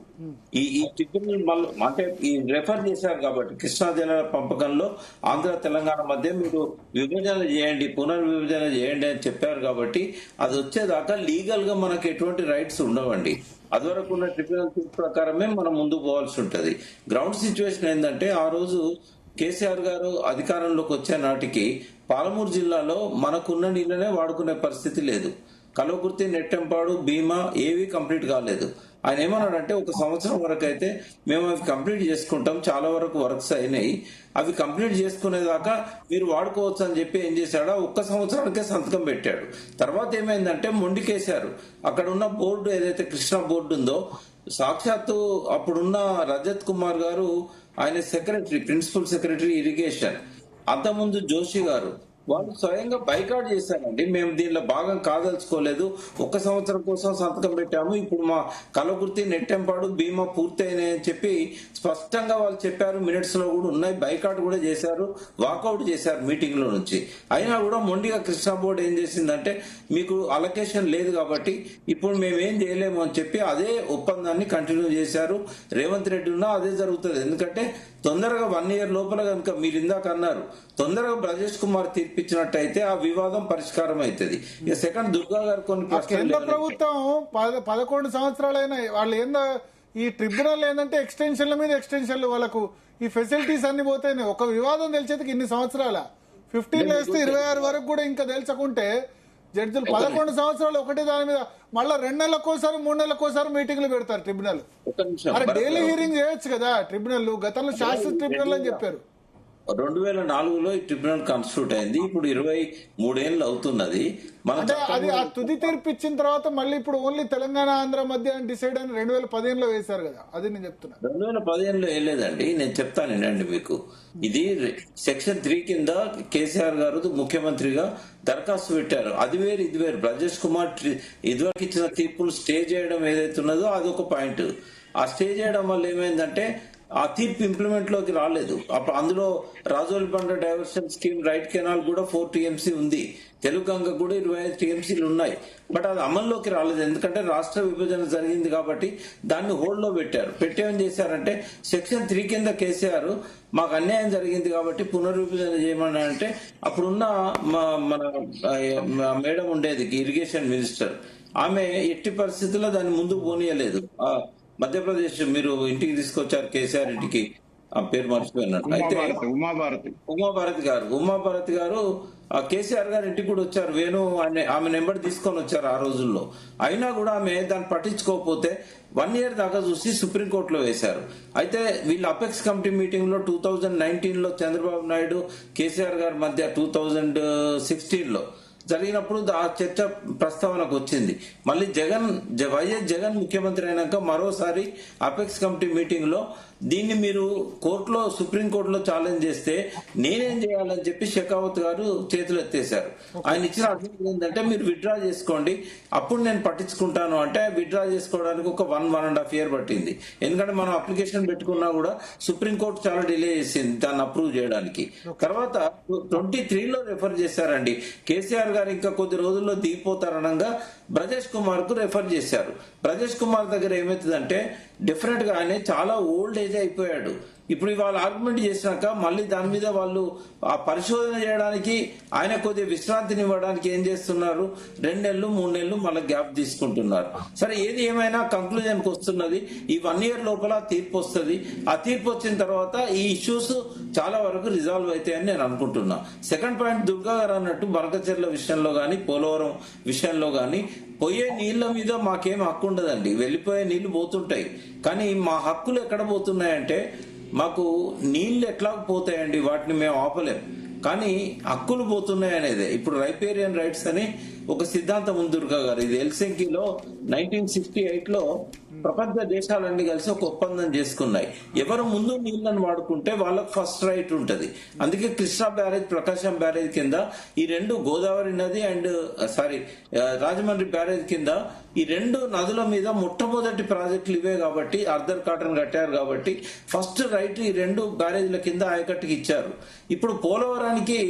ఈ ట్రిబ్యునల్ మళ్ళీ అంటే ఈ రెఫర్ చేశారు కాబట్టి కృష్ణా జలాల పంపకంలో ఆంధ్ర తెలంగాణ మధ్య మీరు విభజన చేయండి, పునర్విభజన చేయండి అని చెప్పారు కాబట్టి అది వచ్చేదాకా లీగల్ గా మనకు ఎటువంటి రైట్స్ ఉండవండి. అది వరకు ఉన్న ట్రిబ్యునల్ తీర్పు ప్రకారమే మనం ముందుకు పోవాల్సి ఉంటది. గ్రౌండ్ సిచ్యువేషన్ ఏంటంటే ఆ రోజు కేసీఆర్ గారు అధికారంలోకి వచ్చే నాటికి పాలమూరు జిల్లాలో మనకున్న నీళ్ళనే వాడుకునే పరిస్థితి లేదు. కల్వకుర్తి, నెట్టెంపాడు, భీమా ఏవి కంప్లీట్ కాలేదు. ఆయన ఏమన్నాడంటే 1 సంవత్సరం వరకు అయితే మేము అవి కంప్లీట్ చేసుకుంటాం, చాలా వరకు వర్క్స్ అయినాయి, అవి కంప్లీట్ చేసుకునేదాకా మీరు వాడుకోవచ్చు అని చెప్పి ఏం చేశాడు, 1 సంవత్సరానికే సంతకం పెట్టాడు. తర్వాత ఏమైందంటే మొండికేశారు. అక్కడ ఉన్న బోర్డు ఏదైతే కృష్ణా బోర్డు ఉందో సాక్షాత్తు అప్పుడున్న రజత్ కుమార్ గారు ఆయన సెక్రటరీ, ప్రిన్సిపల్ సెక్రటరీ ఇరిగేషన్, అంతకుముందు జోషి గారు, వాళ్ళు స్వయంగా బైకాట్ చేశారండి. మేము దీనిలో భాగం కాదలుచుకోలేదు, 1 సంవత్సరం కోసం సంతకం పెట్టాము, ఇప్పుడు మా కలకుర్తి, నెట్టెంపాడు, భీమా పూర్తయినాయి అని చెప్పి స్పష్టంగా వాళ్ళు చెప్పారు. మినిట్స్ లో కూడా ఉన్నాయి. బైకాట్ కూడా చేశారు, వాకౌట్ చేశారు మీటింగ్ లో నుంచి. అయినా కూడా మొండిగా కృష్ణా బోర్డు ఏం చేసిందంటే మీకు అలొకేషన్ లేదు కాబట్టి ఇప్పుడు మేమేం చేయలేము అని చెప్పి అదే ఒప్పందాన్ని కంటిన్యూ చేశారు. రేవంత్ రెడ్డి ఉన్నా అదే జరుగుతుంది. ఎందుకంటే తొందరగా 1 year లోపల కనుక మీరు ఇందాక అన్నారు తొందరగా బ్రజేష్ కుమార్ తీర్పిచ్చినట్టయితే ఆ వివాదం పరిష్కారం అవుతుంది. ఇక సెకండ్ దుర్గా గారు కొన్ని కేంద్ర ప్రభుత్వం 11 సంవత్సరాలైనా వాళ్ళు ఏందో ఈ ట్రిబ్యునల్ ఏంటంటే ఎక్స్టెన్షన్ల మీద ఎక్స్టెన్షన్లు, వాళ్ళకు ఈ ఫెసిలిటీస్ అన్ని పోతాయి. ఒక వివాదం తెలిసేందుకు ఇన్ని సంవత్సరాల 15 వేస్తే 26 వరకు కూడా ఇంకా తెలుసుకుంటే జడ్జిలు 11 సంవత్సరాలు ఒకటే దాని మీద మళ్ళీ 2 నెలలకోసారి 3 నెలలకోసారి మీటింగ్లు పెడతారు ట్రిబ్యునల్. ఒక నిమిషం. అరే డైలీ హీరింగ్ చేయొచ్చు కదా ట్రిబ్యునల్. గతంలో శాస్త్ర ట్రిబ్యునల్ అని చెప్పారు. 2004లో ఈ ట్రిబ్యునల్ కాన్స్టిట్యూట్ అయింది. ఇప్పుడు 23 ఏళ్ళు అవుతున్నది. మన అంటే అది ఆ తుది తీర్పు ఇచ్చిన తర్వాత మళ్ళీ ఇప్పుడు ఓన్లీ తెలంగాణ ఆంధ్ర మధ్య అని డిసైడ్ అని 2015లో వేశారు కదా, అది నేను చెప్తున్నా. 2015లో వేయలేదండి, నేను చెప్తానండి మీకు. ఇది సెక్షన్ 3 కింద కేసీఆర్ గారు ముఖ్యమంత్రిగా దరఖాస్తు పెట్టారు. అది వేరు ఇది వేరు. బ్రజేష్ కుమార్ ఇదివరకు ఇచ్చిన తీర్పులు స్టే చేయడం ఏదైతే ఉన్నదో అదొక పాయింట్. ఆ స్టే చేయడం వల్ల ఏమైందంటే ఆ తీర్పు ఇంప్లిమెంట్ లోకి రాలేదు. అప్పుడు అందులో రాజోలి బండ డైవర్షన్ స్కీమ్, రైట్ కెనాల్ కూడా 4 TMC ఉంది, తెలుగు గంగ కూడా 25 TMCలు ఉన్నాయి. బట్ అది అమల్లోకి రాలేదు, ఎందుకంటే రాష్ట్ర విభజన జరిగింది కాబట్టి దాన్ని హోల్డ్ లో పెట్టారు. పెట్టేమని చేశారంటే సెక్షన్ 3 కింద కేసీఆర్ మాకు అన్యాయం జరిగింది కాబట్టి పునర్విభజన చేయమని అంటే అప్పుడున్న మన మేడం ఉండేది ఇరిగేషన్ మినిస్టర్, ఆమె ఎట్టి పరిస్థితుల్లో దాన్ని ముందుకు పోనీయలేదు. మధ్యప్రదేశ్ మీరు ఇంటికి తీసుకొచ్చారు కేసీఆర్ ఇంటికి, ఆ పేరు మర్చిపోయినట్టు. అయితే ఉమాభారతి గారు కేసీఆర్ గారి ఇంటికి కూడా వచ్చారు. వేణు ఆమె నెంబర్ తీసుకొని వచ్చారు ఆ రోజుల్లో. అయినా కూడా ఆమె దాన్ని పట్టించుకోకపోతే 1 year దాకా చూసి సుప్రీంకోర్టులో వేశారు. అయితే వీళ్ళు అపెక్స్ కమిటీ మీటింగ్ లో 2019లో చంద్రబాబు నాయుడు కేసీఆర్ గారి మధ్య 2016లో జరిగినప్పుడు ఆ చర్చ ప్రస్తావనకు వచ్చింది. మళ్ళీ వైఎస్ జగన్ ముఖ్యమంత్రి అయినాక మరోసారి అపెక్స్ కమిటీ మీటింగ్ లో దీన్ని మీరు కోర్టులో సుప్రీంకోర్టులో ఛాలెంజ్ చేస్తే నేనేం చేయాలని చెప్పి షెకావత్ గారు చేతులు ఎత్తేశారు. ఆయన ఇచ్చిన అర్థం ఏంటంటే మీరు విత్డ్రా చేసుకోండి, అప్పుడు నేను పట్టించుకుంటాను అంటే విత్డ్రా చేసుకోవడానికి ఒక 1.5 year పట్టింది. ఎందుకంటే మనం అప్లికేషన్ పెట్టుకున్నా కూడా సుప్రీంకోర్టు చాలా డిలే చేసింది దాన్ని అప్రూవ్ చేయడానికి. తర్వాత 23లో రెఫర్ చేశారండి. కేసీఆర్ గారు ఇంకా కొద్ది రోజుల్లో దిగిపోతారనగా బ్రజేష్ కుమార్ కు రెఫర్ చేశారు. బ్రజేష్ కుమార్ దగ్గర ఏమవుతుందంటే డెఫినెట్ గా ఆయన చాలా ఓల్డ్ ఏజ్ అయిపోయాడు. ఇప్పుడు ఇవాళ ఆర్గ్యుమెంట్ చేసినాక మళ్ళీ దాని మీద వాళ్ళు ఆ పరిశోధన చేయడానికి ఆయన కొద్దిగా విశ్రాంతిని ఇవ్వడానికి ఏం చేస్తున్నారు, 2 నెలలు 3 నెలలు మళ్ళీ గ్యాప్ తీసుకుంటున్నారు. సరే ఏది ఏమైనా కంక్లూజన్ కి వస్తున్నది. ఈ 1 year లోపల తీర్పు వస్తుంది. ఆ తీర్పు వచ్చిన తర్వాత ఈ ఇష్యూస్ చాలా వరకు రిజాల్వ్ అవుతాయని నేను అనుకుంటున్నా. సెకండ్ పాయింట్ దుర్గా గారు అన్నట్టు బనకచెర్ల విషయంలో గానీ పోలవరం విషయంలో గానీ పోయే నీళ్ల మీద మాకేం హక్కు ఉండదండి. వెళ్ళిపోయే నీళ్లు పోతుంటాయి, కానీ మా హక్కులు ఎక్కడ పోతున్నాయంటే మాకు నీళ్లు ఎట్లా పోతాయండి, వాటిని మేము ఆపలేం, కానీ హక్కులు పోతున్నాయి అనేది. ఇప్పుడు రైపేరియన్ రైట్స్ అని ఒక సిద్ధాంతం ఉంది దుర్గా గారు. ఇది హెల్సింకిలో 1968లో ప్రపంచ దేశాలన్నీ కలిసి ఒక ఒప్పందం చేసుకున్నాయి. ఎవరు ముందు నీళ్లను వాడుకుంటే వాళ్ళకు ఫస్ట్ రైట్ ఉంటది. అందుకే కృష్ణా బ్యారేజ్, ప్రకాశం బ్యారేజ్ కింద ఈ 2 గోదావరి నది అండ్ రాజమండ్రి బ్యారేజ్ కింద ఈ 2 నదుల మీద మొట్టమొదటి ప్రాజెక్టులు ఇవే కాబట్టి అర్ధర్ కాటన్ కట్టారు కాబట్టి ఫస్ట్ రైట్ ఈ 2 బ్యారేజ్ల కింద ఆయకట్టుకి ఇచ్చారు. ఇప్పుడు పోలవరానికి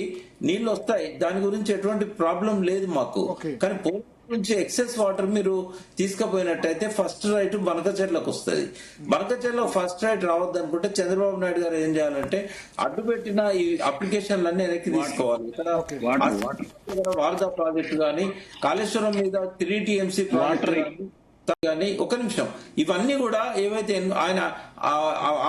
నీళ్లు వస్తాయి, దాని గురించి ఎటువంటి ప్రాబ్లం లేదు మాకు. కానీ పోలవరం నుంచి ఎక్సెస్ వాటర్ మీరు తీసుకుపోయినట్టయితే ఫస్ట్ రైట్ బనకచెర్లకు వస్తుంది. బనకచెర్ల ఫస్ట్ రైట్ రావద్దు అనుకుంటే చంద్రబాబు నాయుడు గారు ఏం చేయాలంటే అడ్డుపెట్టిన ఈ అప్లికేషన్లన్నీ వెనక్కి తీసుకోవాలి. ఇక్కడ వారదా ప్రాజెక్టు గానీ, కాళేశ్వరం మీద 3 TMC ప్రాజెక్టు కానీ, ఒక నిమిషం, ఇవన్నీ కూడా ఏవైతే ఆయన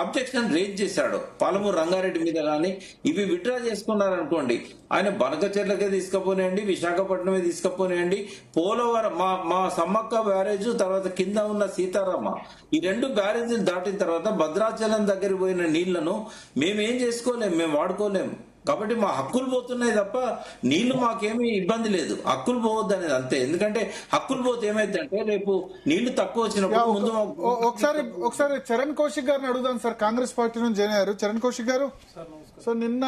ఆబ్జెక్షన్ రేజ్ చేశాడో పాలమూరు రంగారెడ్డి మీద కానీ ఇవి విత్డ్రా చేసుకున్నారనుకోండి, ఆయన బనకచెర్లకే తీసుకుపోనేయండి, విశాఖపట్నమే తీసుకుపోనేయండి, పోలవరం మా సమ్మక్క బ్యారేజ్ తర్వాత కింద ఉన్న సీతారామ ఈ 2 బ్యారేజీలు దాటిన తర్వాత భద్రాచలం దగ్గర పోయిన నీళ్లను మేమేం చేసుకోలేం, మేము వాడుకోలేము. కాబట్టి మా హక్కులు పోతున్నాయి తప్ప నీళ్లు మాకేమీ ఇబ్బంది లేదు. హక్కులు పోవద్దు అనేది అంతే. ఎందుకంటే హక్కులు పోతే ఏమైందంటే రేపు నీళ్లు తక్కువ వచ్చినప్పుడు ముందు ఒకసారి చరణ్ కౌశిక్ గారిని అడుగుదాం సార్. కాంగ్రెస్ పార్టీ నుంచి జాయిన్ అయ్యారు. చరణ్ కౌశిక్ గారు, సో నిన్న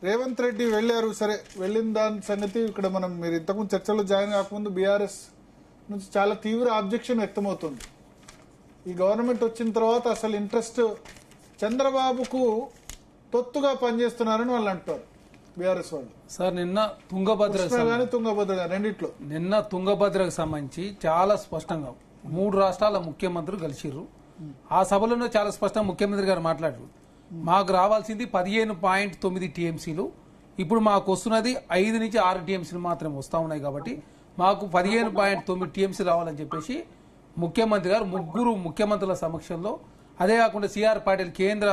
రేవంత్ రెడ్డి వెళ్లారు. సరే, వెళ్ళిన దాని సంగతి ఇక్కడ మనం మీరు ఇంతకుముందు చర్చలో జాయిన్ కాకముందు బీఆర్ఎస్ నుంచి చాలా తీవ్ర ఆబ్జెక్షన్ వ్యక్తమవుతుంది. ఈ గవర్నమెంట్ వచ్చిన తర్వాత అసలు ఇంట్రెస్ట్ చంద్రబాబుకు తొత్తుగా పనిచేస్తున్నారని వాళ్ళు అంటారు బీఆర్ఎస్ వాళ్ళు. సార్ నిన్న తుంగభద్ర రెండిట్లో నిన్న తుంగభద్రకు సంబంధించి చాలా స్పష్టంగా 3 రాష్ట్రాల ముఖ్యమంత్రులు కలిసిర్రు. ఆ సభలోనే చాలా స్పష్టంగా ముఖ్యమంత్రి గారు మాట్లాడారు. మాకు రావాల్సింది 15.9 TMCలు, ఇప్పుడు మాకు వస్తున్నది 5 నుంచి 6 TMCలు మాత్రమే వస్తా ఉన్నాయి. కాబట్టి మాకు 15.9 TMC రావాలని చెప్పేసి ముఖ్యమంత్రి గారు 3 ముఖ్యమంత్రుల సమక్షంలో, అదే కాకుండా సిఆర్ పాటిల్ కేంద్ర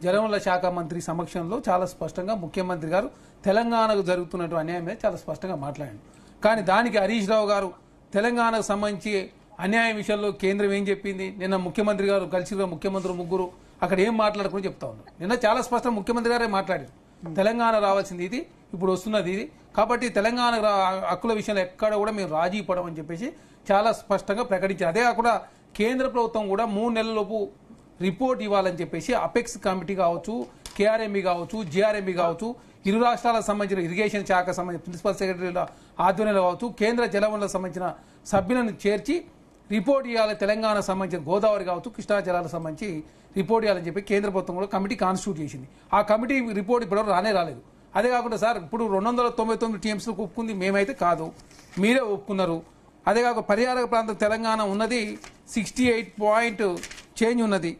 జలవనరుల శాఖ మంత్రి సమక్షంలో చాలా స్పష్టంగా ముఖ్యమంత్రి గారు తెలంగాణకు జరుగుతున్నటువంటి అన్యాయం మీద చాలా స్పష్టంగా మాట్లాడారు. కానీ దానికి హరీష్ రావు గారు తెలంగాణకు సంబంధించి అన్యాయం విషయంలో కేంద్రం ఏం చెప్పింది, నిన్న ముఖ్యమంత్రి గారు కలిసి ముఖ్యమంత్రి ముగ్గురు అక్కడ ఏం మాట్లాడుకుని చెప్తా ఉన్నారు. నిన్న చాలా స్పష్టం ముఖ్యమంత్రి గారే మాట్లాడారు, తెలంగాణ రావాల్సింది ఇది, ఇప్పుడు వస్తున్నది ఇది, కాబట్టి తెలంగాణ హక్కుల విషయంలో ఎక్కడ కూడా మేము రాజీ పడమని చెప్పేసి చాలా స్పష్టంగా ప్రకటించారు. అదే కాకుండా కేంద్ర ప్రభుత్వం కూడా 3 నెలలలోపు రిపోర్ట్ ఇవ్వాలని చెప్పేసి అపెక్స్ కమిటీ కావచ్చు, కేఆర్ఎంబి కావచ్చు, జిఆర్ఎంబి కావచ్చు, ఇరు రాష్ట్రాలకు సంబంధించిన ఇరిగేషన్ శాఖ సంబంధించిన ప్రిన్సిపల్ సెక్రటరీల ఆధ్వర్యంలో కావచ్చు, కేంద్ర జలవనరులకు సంబంధించిన సభ్యులను చేర్చి రిపోర్ట్ ఇవ్వాలి. తెలంగాణ సంబంధించిన గోదావరి కావచ్చు, కృష్ణా జలాలకు సంబంధించి రిపోర్ట్ ఇవ్వాలని చెప్పి కేంద్ర ప్రభుత్వం కూడా కమిటీ కాన్స్టిట్యూట్ చేసింది. ఆ కమిటీ రిపోర్ట్ ఇప్పటివరకు రాలేదు. అదే కాకుండా సార్ ఇప్పుడు 299 టీఎంసీలకు ఒప్పుకుంది మేమైతే కాదు, మీరే ఒప్పుకున్నారు. అదే కాకుండా పరిహార ప్రాంతం తెలంగాణ ఉన్నది 68 పాయింట్ చేంజ్ ఉన్నది,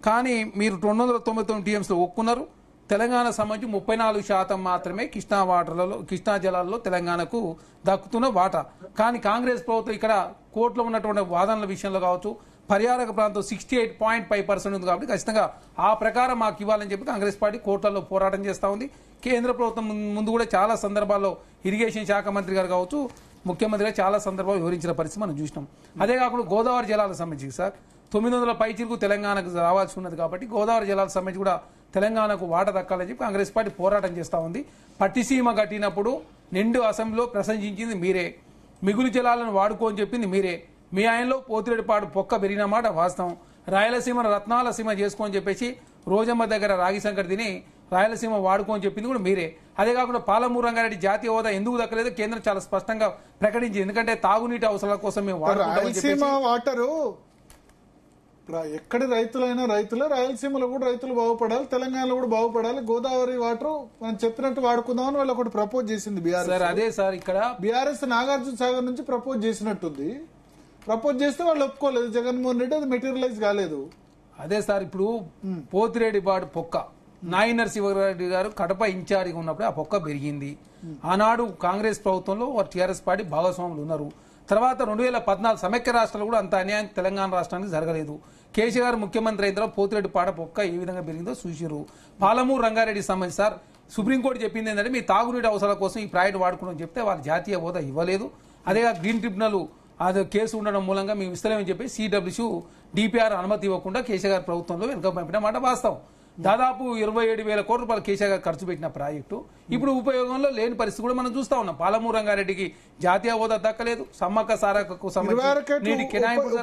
కానీ మీరు 299 టీఎంసీలో ఒప్పుకున్నారు. తెలంగాణ సంబంధించి 34% మాత్రమే కృష్ణా జలాల్లో తెలంగాణకు దక్కుతున్న వాటా. కానీ కాంగ్రెస్ ప్రభుత్వం ఇక్కడ కోర్టులో ఉన్నటువంటి వాదనల విషయంలో కావచ్చు, పరిహారక ప్రాంతం 68.5% ఉంది కాబట్టి ఖచ్చితంగా ఆ ప్రకారం మాకు ఇవ్వాలని చెప్పి కాంగ్రెస్ పార్టీ కోర్టులలో పోరాటం చేస్తూ ఉంది. కేంద్ర ప్రభుత్వం ముందు కూడా చాలా సందర్భాల్లో ఇరిగేషన్ శాఖ మంత్రి గారు కావచ్చు, ముఖ్యమంత్రిగా చాలా సందర్భాలు వివరించిన పరిస్థితి మనం చూసినాం. అదే కాకుండా గోదావరి జలాలకు సంబంధించి సార్ 900 పైచిలకు తెలంగాణకు రావాల్సి ఉన్నది కాబట్టి గోదావరి జలాలకు సంబంధించి కూడా తెలంగాణకు వాటా దక్కాలని చెప్పి కాంగ్రెస్ పార్టీ పోరాటం చేస్తూ ఉంది. పట్టిసీమ కట్టినప్పుడు నిండు అసెంబ్లీలో ప్రశంసించింది మీరే, మిగులు జలాలను వాడుకోని చెప్పింది మీరే. మీ ఆయనలో పోతిరెడ్డిపాడు పొక్క పెరిగిన మాట వాస్తవం. రాయలసీమను రత్నాల సీమ చేసుకోని చెప్పేసి రోజమ్మ దగ్గర రాగి సంకటి తిని రాయలసీమ వాడుకోని చెప్పింది కూడా మీరే. అదే కాకుండా పాలమూరు రంగారెడ్డి జాతీయ హోదా ఎందుకు దక్కలేదు కేంద్రం చాలా స్పష్టంగా ప్రకటించింది, ఎందుకంటే తాగునీటి అవసరాల కోసం మేము రాయలసీమ వాటరు ఎక్కడి రైతులైనా రైతులే, రాయలసీమలో కూడా రైతులు బాగుపడాలి, తెలంగాణలో కూడా బాగుపడాలి. గోదావరి వాటర్ మనం చెప్పినట్టు వాడుకుందామని వాళ్ళు ఒకటి ప్రపోజ్ చేసింది బీఆర్ఎస్. అదే సార్ ఇక్కడ బీఆర్ఎస్ నాగార్జున సాగర్ నుంచి ప్రపోజ్ చేసినట్టుంది. ప్రపోజ్ చేస్తే వాళ్ళు ఒప్పుకోలేదు జగన్మోహన్ రెడ్డి, అది మెటీరియలైజ్ కాలేదు. అదే సార్ ఇప్పుడు పోతిరెడ్డిపాడు పొక్క నాయి నరసింహారెడ్డి గారు కడప ఇన్ఛార్జిగా ఉన్నప్పుడే ఆ పొక్క పెరిగింది. ఆనాడు కాంగ్రెస్ ప్రభుత్వంలో టీఆర్ఎస్ పార్టీ భాగస్వాములు ఉన్నారు. తర్వాత 2014 సమైక్య రాష్ట్రాలు కూడా అంత అన్యాయం తెలంగాణ రాష్ట్రానికి జరగలేదు. కేసీఆర్ ముఖ్యమంత్రి అయిన తర్వాత పోతిరెడ్డిపాడ పొక్క ఏ విధంగా పెరిగిందో చూసిరు. పాలమూరు రంగారెడ్డి సంబంధించి సార్ సుప్రీంకోర్టు చెప్పింది ఏంటంటే మీ తాగునీటి అవసరాల కోసం ఈ ప్రాజెక్టు వాడుకోవడం చెప్తే వాళ్ళు జాతీయ హోదా ఇవ్వలేదు. అదేగా గ్రీన్ ట్రిబ్యునల్ అది కేసు ఉండడం మూలంగా మేము ఇస్తలేమని చెప్పి సిడబ్ల్యూసీ డిపిఆర్ అనుమతి ఇవ్వకుండా కేసీఆర్ ప్రభుత్వంలో వెనుక పంపిన మాట వాస్తవం. దాదాపు 27,000 కోట్ల రూపాయలు కేసీఆర్ ఖర్చు పెట్టిన ప్రాజెక్టు ఇప్పుడు ఉపయోగంలో లేని పరిస్థితి కూడా మనం చూస్తా ఉన్నాం. పాలమూరు రంగారెడ్డికి జాతీయ హోదా దక్కలేదు, సమ్మక్క సారక్కకు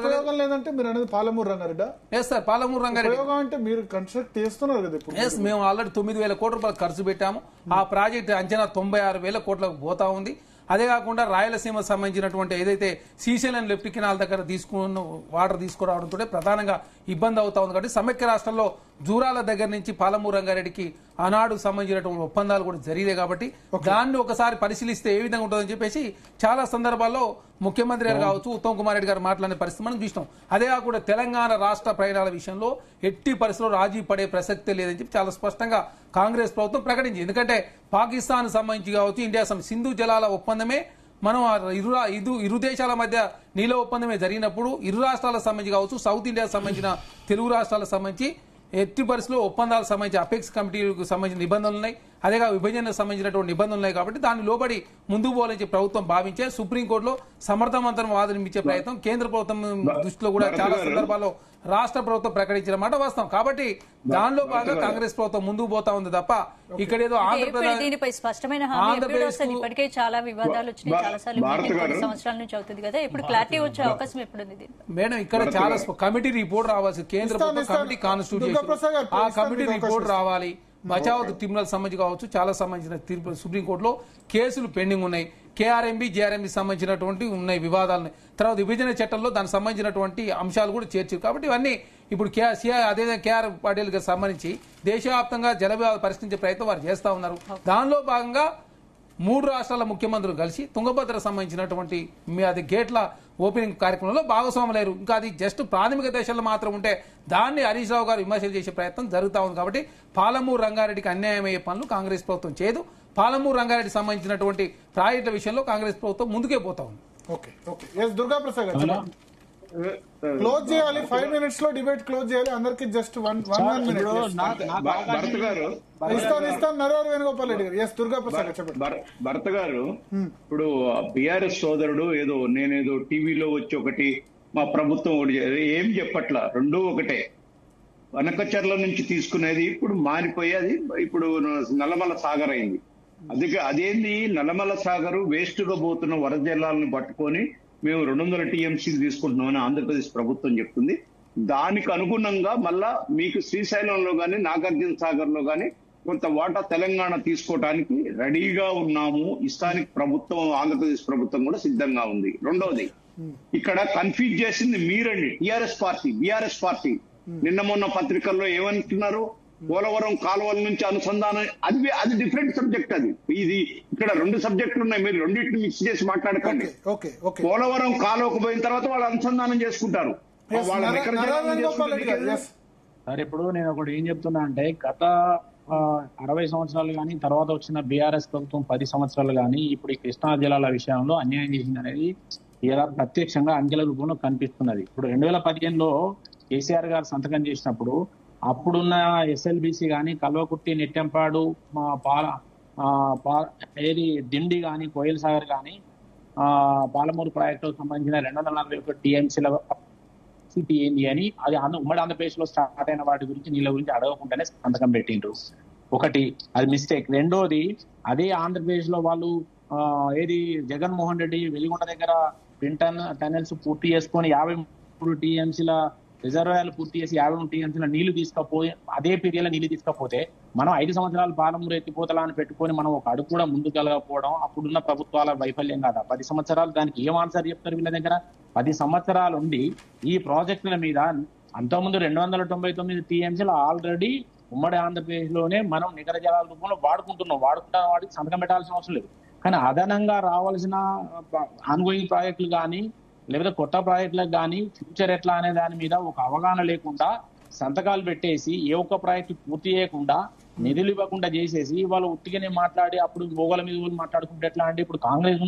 ఉపయోగం లేదంటే మీరు అనేది పాలమూరు రంగారెడ్డి. ఎస్ సార్, పాలమూరు రంగారెడ్డి అంటే మీరు కన్స్ట్రక్ట్ చేస్తున్నారు కదా ఇప్పుడు. ఎస్, మేము ఆల్రెడీ 9,000 కోట్ల రూపాయలు ఖర్చు పెట్టాము. ఆ ప్రాజెక్టు అంచనా 96,000 కోట్లకు పోతా ఉంది. అదే కాకుండా రాయలసీమ సంబంధించినటువంటి ఏదైతే శ్రీశైలం లెఫ్ట్ కెనాల్ దగ్గర తీసుకున్న వాటర్ తీసుకురావడంతో ప్రధానంగా ఇబ్బంది అవుతా ఉంది. కాబట్టి సమైక్య రాష్ట్రంలో జూరాల దగ్గర నుంచి పాలమూరు రంగారెడ్డికి ఆనాడు సంబంధించినటువంటి ఒప్పందాలు కూడా జరిగాయి. కాబట్టి దాన్ని ఒకసారి పరిశీలిస్తే ఏ విధంగా ఉంటుందని చెప్పేసి చాలా సందర్భాల్లో ముఖ్యమంత్రి గారు కావచ్చు, ఉత్తమ్ కుమార్ రెడ్డి గారు మాట్లాడిన పరిస్థితి మనం చూసినాం. అదే కాకుండా తెలంగాణ రాష్ట్ర ప్రయాణాల విషయంలో ఎట్టి పరిస్థితుల్లో రాజీ పడే ప్రసక్తే లేదని చెప్పి చాలా స్పష్టంగా కాంగ్రెస్ ప్రభుత్వం ప్రకటించింది. ఎందుకంటే పాకిస్తాన్ సంబంధించి కావచ్చు, ఇండియా సింధు జలాల ఒప్పందమే మనం ఇరు దేశాల మధ్య నీల ఒప్పందమే జరిగినప్పుడు ఇరు రాష్ట్రాలకు సంబంధించి కావచ్చు, సౌత్ ఇండియాకు సంబంధించిన తెలుగు రాష్ట్రాలకు సంబంధించి ఎట్టి పరిస్థితుల్లో ఒప్పందాలకు సంబంధించి అపెక్స్ కమిటీకి సంబంధించిన నిబంధనలు ఉన్నాయి, అదేగా విభజనకు సంబంధించినటువంటి నిబంధనలు ఉన్నాయి. కాబట్టి దాన్ని లోబడి ముందుకు పోవాలని ప్రభుత్వం భావించే సుప్రీంకోర్టులో సమర్థవంతం వాదనమిచ్చే ప్రయత్నం కేంద్ర ప్రభుత్వం దృష్టిలో కూడా చాలా సందర్భాల్లో రాష్ట్ర ప్రభుత్వం ప్రకటించిన మాట వాస్తవం. కాబట్టి దానిలో బాగా కాంగ్రెస్ ప్రభుత్వం ముందుకు పోతా ఉంది తప్ప ఇక్కడ ఏదో దీనిపై స్పష్టమైన ఇప్పటికే చాలా వివాదాలు వచ్చినాయి, చాలా సార్లు సంవత్సరాల నుంచి అవుతుంది కదా, ఇప్పుడు క్లారిటీ వచ్చే అవకాశం ఎప్పుడుంది మేడం? ఇక్కడ చాలా కమిటీ రిపోర్ట్ రావాల్సి, కేంద్ర ప్రభుత్వం కమిటీ కాన్స్టిట్యూట్ ఆ కమిటీ రిపోర్ట్ రావాలి. బచావ్ ట్రిబ్యునల్ సంబంధించి కావచ్చు, చాలా సంబంధించిన తీర్పు సుప్రీంకోర్టులో కేసులు పెండింగ్ ఉన్నాయి. కేఆర్ఎంబి జేఆర్ఎంబి సంబంధించినటువంటి ఉన్నాయి వివాదాలు. తర్వాత విభజన చట్టంలో దానికి సంబంధించినటువంటి అంశాలు కూడా చేర్చారు. కాబట్టి ఇవన్నీ ఇప్పుడు అదే కేఆర్ పాటిల్ కి సంబంధించి దేశవ్యాప్తంగా జల వివాదాలు పరిష్కరించే ప్రయత్నం వారు చేస్తా ఉన్నారు. దానిలో భాగంగా 3 రాష్ట్రాల ముఖ్యమంత్రులు కలిసి తుంగభద్ర సంబంధించినటువంటి అది గేట్ల ఓపెనింగ్ కార్యక్రమంలో భాగస్వాములయ్యారు. ఇంకా అది జస్ట్ ప్రాథమిక దశలో మాత్రం ఉంటే దాన్ని హరీష్ రావు గారు విమర్శలు చేసే ప్రయత్నం జరుగుతా ఉంది. కాబట్టి పాలమూరు రంగారెడ్డికి అన్యాయం అయ్యే పనులు కాంగ్రెస్ ప్రభుత్వం చేయదు. పాలమూరు రంగారెడ్డి సంబంధించినటువంటి ప్రాజెక్టుల విషయంలో కాంగ్రెస్ ప్రభుత్వం ముందుకే పోతా ఉంది. ఓకే ఓకే, దుర్గా ప్రసాద్ గారు. క్లోజ్ చేయాలి. 5 minutes లో డిబేట్ క్లోజ్ చేయాలి. అందరికి జస్ట్ వన్ మినిట్ భరత్ గారు ఇస్తాను. నరవర్ వేణుగోపాల్ రెడ్డి గారు. ఎస్, దుర్గా ప్రసాద్ గారు చెప్పండి. భరత్ గారు ఇప్పుడు బిఆర్ఎస్ సోదరుడు నేనేదో టీవీలో వచ్చి ఒకటి మా ప్రభుత్వం ఒకటి ఏం చెప్పట్లా, రెండూ ఒకటే. వనకచర్ల నుంచి తీసుకునేది ఇప్పుడు మారిపోయి అది ఇప్పుడు నల్లమల సాగర్ అయింది. అదేంది నల్లమల సాగర్ వేస్ట్ గా పోతున్న వరద జలాలను పట్టుకొని మేము 200 TMC తీసుకుంటున్నామని ఆంధ్రప్రదేశ్ ప్రభుత్వం చెప్తుంది. దానికి అనుగుణంగా మళ్ళా మీకు శ్రీశైలంలో గాని నాగార్జున సాగర్ లో గాని కొంత వాటా తెలంగాణ తీసుకోవడానికి రెడీగా ఉన్నాము. ఇస్తానికి ప్రభుత్వం, ఆంధ్రప్రదేశ్ ప్రభుత్వం కూడా సిద్ధంగా ఉంది. రెండవది, ఇక్కడ కన్ఫ్యూజ్ చేసింది మీరండి, టిఆర్ఎస్ పార్టీ, బిఆర్ఎస్ పార్టీ. నిన్న మొన్న పత్రికల్లో ఏమంటున్నారు, పోలవరం కాలువల నుంచి అనుసంధానం, అది డిఫరెంట్ సబ్జెక్ట్. ఇది ఇక్కడ 2 సబ్జెక్టులు ఉన్నాయి, మీరు రెండింటిని మిక్స్ చేసి మాట్లాడకండి. పోలవరం కాలువకు పోయిన తర్వాత వాళ్ళు అనుసంధానం చేసుకుంటారు. సార్ ఇప్పుడు నేను ఒకటి ఏం చెప్తున్నా అంటే, గత 60 సంవత్సరాలు కానీ తర్వాత వచ్చిన బీఆర్ఎస్ ప్రభుత్వం 10 సంవత్సరాలు కానీ ఇప్పుడు ఈ కృష్ణా జిల్లాల విషయంలో అన్యాయం చేసింది అనేది ఇలా ప్రత్యక్షంగా అంకెల రూపంలో కనిపిస్తున్నది. ఇప్పుడు 2015లో కేసీఆర్ గారు సంతకం చేసినప్పుడు అప్పుడున్న ఎస్ఎల్బిసి కానీ, కల్వకుర్తి, నెట్టెంపాడు, ఏది దిండి కానీ, కోయిల్ సాగర్ కానీ, పాలమూరు ప్రాజెక్టులకు సంబంధించిన 241 TMCల సిటీ ఏంది అని అది ఉమ్మడి ఆంధ్రప్రదేశ్ లో స్టార్ట్ అయిన వాటి గురించి నీళ్ళ గురించి అడగకుండానే సంతకం పెట్టిండ్రు. ఒకటి అది మిస్టేక్. రెండోది, అదే ఆంధ్రప్రదేశ్ లో వాళ్ళు ఏది జగన్మోహన్ రెడ్డి వెలిగొండ దగ్గర టనెల్స్ పూర్తి చేసుకొని 53 TMCల రిజర్వాయర్లు పూర్తి చేసి 53 TMCల నీళ్లు తీసుకపోయి అదే పీరియడ్లో నీళ్లు తీసుకపోతే మనం 5 సంవత్సరాలు పాలమూరు ఎత్తిపోతలా అని పెట్టుకొని మనం ఒక అడుగు కూడా ముందుకు వెళ్ళకపోవడం అప్పుడున్న ప్రభుత్వాల వైఫల్యం కాదా? 10 సంవత్సరాలు దానికి ఏం ఆన్సర్ చెప్తారు వీళ్ళ దగ్గర? 10 సంవత్సరాలు ఉండి ఈ ప్రాజెక్టుల మీద అంతకుముందు 299 TMCలు ఆల్రెడీ ఉమ్మడి ఆంధ్రప్రదేశ్ లోనే మనం నికర జలాల రూపంలో వాడుకుంటున్న వాడికి సంతకం పెట్టాల్సిన అవసరం లేదు. కానీ అదనంగా రావాల్సిన ఆన్గోయింగ్ ప్రాజెక్టులు కానీ లేకపోతే కొత్త ప్రాజెక్టులకు కానీ ఫ్యూచర్ ఎట్లా అనే దాని మీద ఒక అవగాహన లేకుండా సంతకాలు పెట్టేసి ఏ ఒక్క ప్రాజెక్టు పూర్తి చేయకుండా నిధులు ఇవ్వకుండా చేసేసి వాళ్ళు ఉట్టిగానే మాట్లాడి అప్పుడు ఓగల మీద మాట్లాడుకుంటే ఎట్లా అంటే, ఇప్పుడు కాంగ్రెస్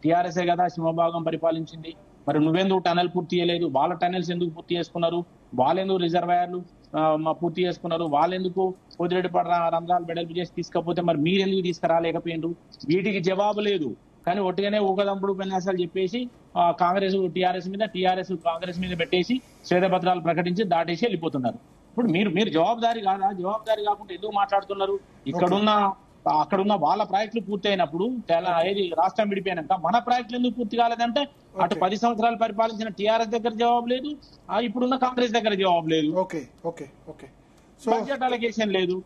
టీఆర్ఎస్ఏ కదా సింహభాగం పరిపాలించింది, మరి నువ్వెందుకు టనల్ పూర్తి చేయలేదు? వాళ్ళ టనల్స్ ఎందుకు పూర్తి చేసుకున్నారు? వాళ్ళెందుకు రిజర్వాయర్లు పూర్తి చేసుకున్నారు? వాళ్ళెందుకు పొదిరెడ్డిపాడు రంధ్రాలు బెడల్పు చేసి తీసుకపోతే మరి మీరెందుకు తీసుకురాలేకపోయినారు? వీటికి జవాబు లేదు. కానీ ఒట్టిగానే ఊకదంపుడు ఉపన్యాసాలు చెప్పేసి కాంగ్రెస్ టీఆర్ఎస్ మీద, టీఆర్ఎస్ కాంగ్రెస్ మీద పెట్టేసి శ్వేతపత్రాలు ప్రకటించి దాటేసి వెళ్ళిపోతున్నారు. ఇప్పుడు మీరు జవాబుదారీ కాదా? జవాబుదారీ కాకుండా ఎందుకు మాట్లాడుతున్నారు? అక్కడున్న వాళ్ళ ప్రాజెక్టులు పూర్తి అయినప్పుడు ఏది రాష్ట్రం విడిపోయినాక మన ప్రాజెక్టులు ఎందుకు పూర్తి కాలేదంటే అటు 10 సంవత్సరాలు పరిపాలించిన టీఆర్ఎస్ దగ్గర జవాబు లేదు, ఇప్పుడున్న కాంగ్రెస్ దగ్గర జవాబు లేదు, బడ్జెట్ అలొకేషన్ లేదు.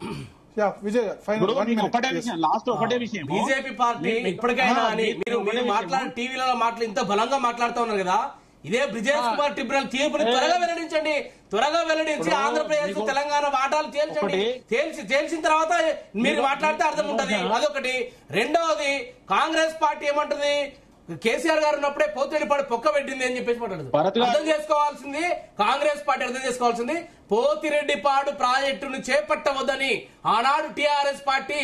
ఒకటే విషయం, బీజేపీ పార్టీ ఇప్పటికైనా మీరు మాట్లాడి టీవీలలో ఇంత బలంగా మాట్లాడుతూ ఉన్నారు కదా, ఇదే బ్రిజేష్ కుమార్ ట్రిబ్యునల్ తీర్పుని త్వరగా వెల్లడించి ఆంధ్రప్రదేశ్ తెలంగాణ వాటాలు తేల్చిన తర్వాత మీరు మాట్లాడితే అర్థం ఉంటది. అదొకటి. రెండవది, కాంగ్రెస్ పార్టీ ఏమంటది, కేసీఆర్ గారు ఉన్నప్పుడే పోతిరెడ్డిపాడు పొక్క పెట్టింది అని చెప్పేసి మాట్లాడుతుంది. కాంగ్రెస్ పార్టీ అర్థం చేసుకోవాల్సింది పోతిరెడ్డిపాడు ప్రాజెక్టును చేపట్టవద్దని ఆనాడు టీఆర్ఎస్ పార్టీ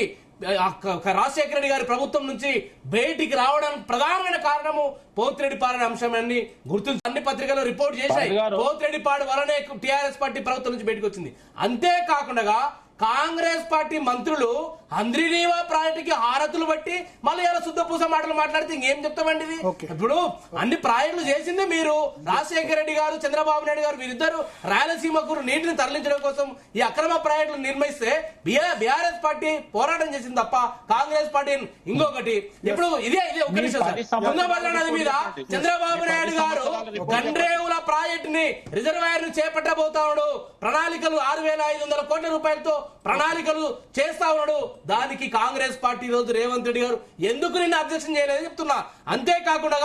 రాజశేఖర రెడ్డి గారి ప్రభుత్వం నుంచి బయటికి రావడానికి ప్రధానమైన కారణము పోతిరెడ్డిపాడు అనే అంశాన్ని గుర్తించి అన్ని పత్రికలు రిపోర్ట్ చేశాయి. పోతిరెడ్డిపాడు వలనే టీఆర్ఎస్ పార్టీ ప్రభుత్వం నుంచి బయటకు వచ్చింది. అంతేకాకుండా కాంగ్రెస్ పార్టీ మంత్రులు అంద్రినీవా ప్రాజెక్టుకి హారతులు బట్టి మళ్ళీ ఎలా శుద్ధపూస మాటలు మాట్లాడితే ఇంకేం చెప్తామండి? ఇది ఇప్పుడు అన్ని ప్రాజెక్టులు చేసింది మీరు. రాజశేఖర రెడ్డి గారు, చంద్రబాబు నాయుడు గారు వీరిద్దరు రాయలసీమకు నీటిని తరలించడం కోసం ఈ అక్రమ ప్రాజెక్టులు నిర్మిస్తే బీఆర్ఎస్ పార్టీ పోరాటం చేసింది తప్ప కాంగ్రెస్ పార్టీ ఇంకొకటి. ఇప్పుడు ఇదే ఒక విషయం, తుంగభద్ర నది మీద చంద్రబాబు నాయుడు గారు గండ్రేవుల ప్రాజెక్టుని రిజర్వాయర్ ను చేపట్టబోతా ప్రణాళికలు 6,500 కోట్ల రూపాయలతో ప్రణాళికలు చేస్తా ఉన్నాడు. దానికి కాంగ్రెస్ పార్టీ రోజు రేవంత్ రెడ్డి గారు ఎందుకు నిన్న అబ్జెక్షన్ చేయలేదని చెప్తున్నా. అంతేకాకుండా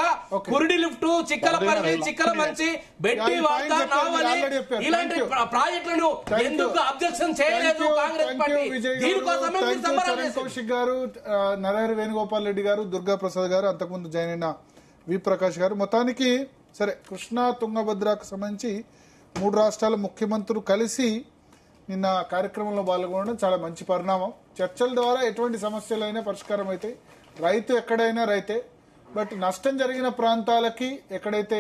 కురిడి లిఫ్ట్, చిక్కల పరిధి, చిక్కల మంచి, బెట్టి వార్త, నావలి ఇలాంటి ప్రాజెక్టులను ఎందుకు అబ్జెక్షన్ చేయలేదు కాంగ్రెస్ పార్టీ? కౌశిక్ గారు, నరహరి వేణుగోపాల్ రెడ్డి గారు, దుర్గా ప్రసాద్ గారు, అంతకుముందు జాయిన్ అయిన వి ప్రకాష్ గారు. మొత్తానికి సరే, కృష్ణా తుంగభద్రకు సంబంధించి 3 రాష్ట్రాల ముఖ్యమంత్రులు కలిసి నిన్న కార్యక్రమంలో పాల్గొనడం చాలా మంచి పరిణామం. చర్చల ద్వారా ఎటువంటి సమస్యలైనా పరిష్కారం అవుతాయి. రైతు ఎక్కడైనా రైతే. బట్ నష్టం జరిగిన ప్రాంతాలకి ఎక్కడైతే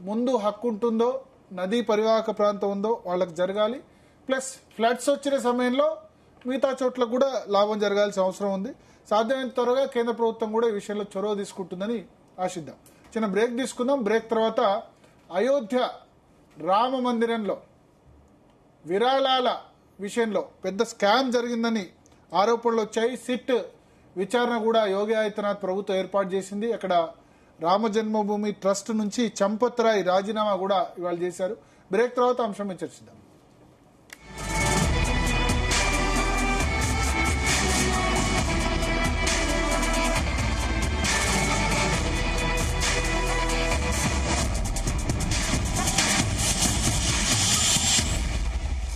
ముందు హక్కు ఉంటుందో, నదీ పరివాహక ప్రాంతం ఉందో వాళ్ళకి జరగాలి. ప్లస్ ఫ్లడ్స్ వచ్చిన సమయంలో మిగతా చోట్ల కూడా లాభం జరగాల్సిన అవసరం ఉంది. సాధ్యమైనంత త్వరగా కేంద్ర ప్రభుత్వం కూడా ఈ విషయంలో చొరవ తీసుకుంటుందని ఆశిద్దాం. చిన్న బ్రేక్ తీసుకుందాం. బ్రేక్ తర్వాత అయోధ్య రామ మందిరంలో విరాళాల విషయంలో పెద్ద స్కామ్ జరిగిందని ఆరోపణలు వచ్చాయి. సిట్ విచారణ కూడా యోగి ఆదిత్యనాథ్ ప్రభుత్వం ఏర్పాటు చేసింది. అక్కడ రామ జన్మభూమి ట్రస్ట్ నుంచి చంపత్ రాయ్ రాజీనామా కూడా ఇవాళ చేశారు. బ్రేక్ తర్వాత అంశం చర్చిద్దాం.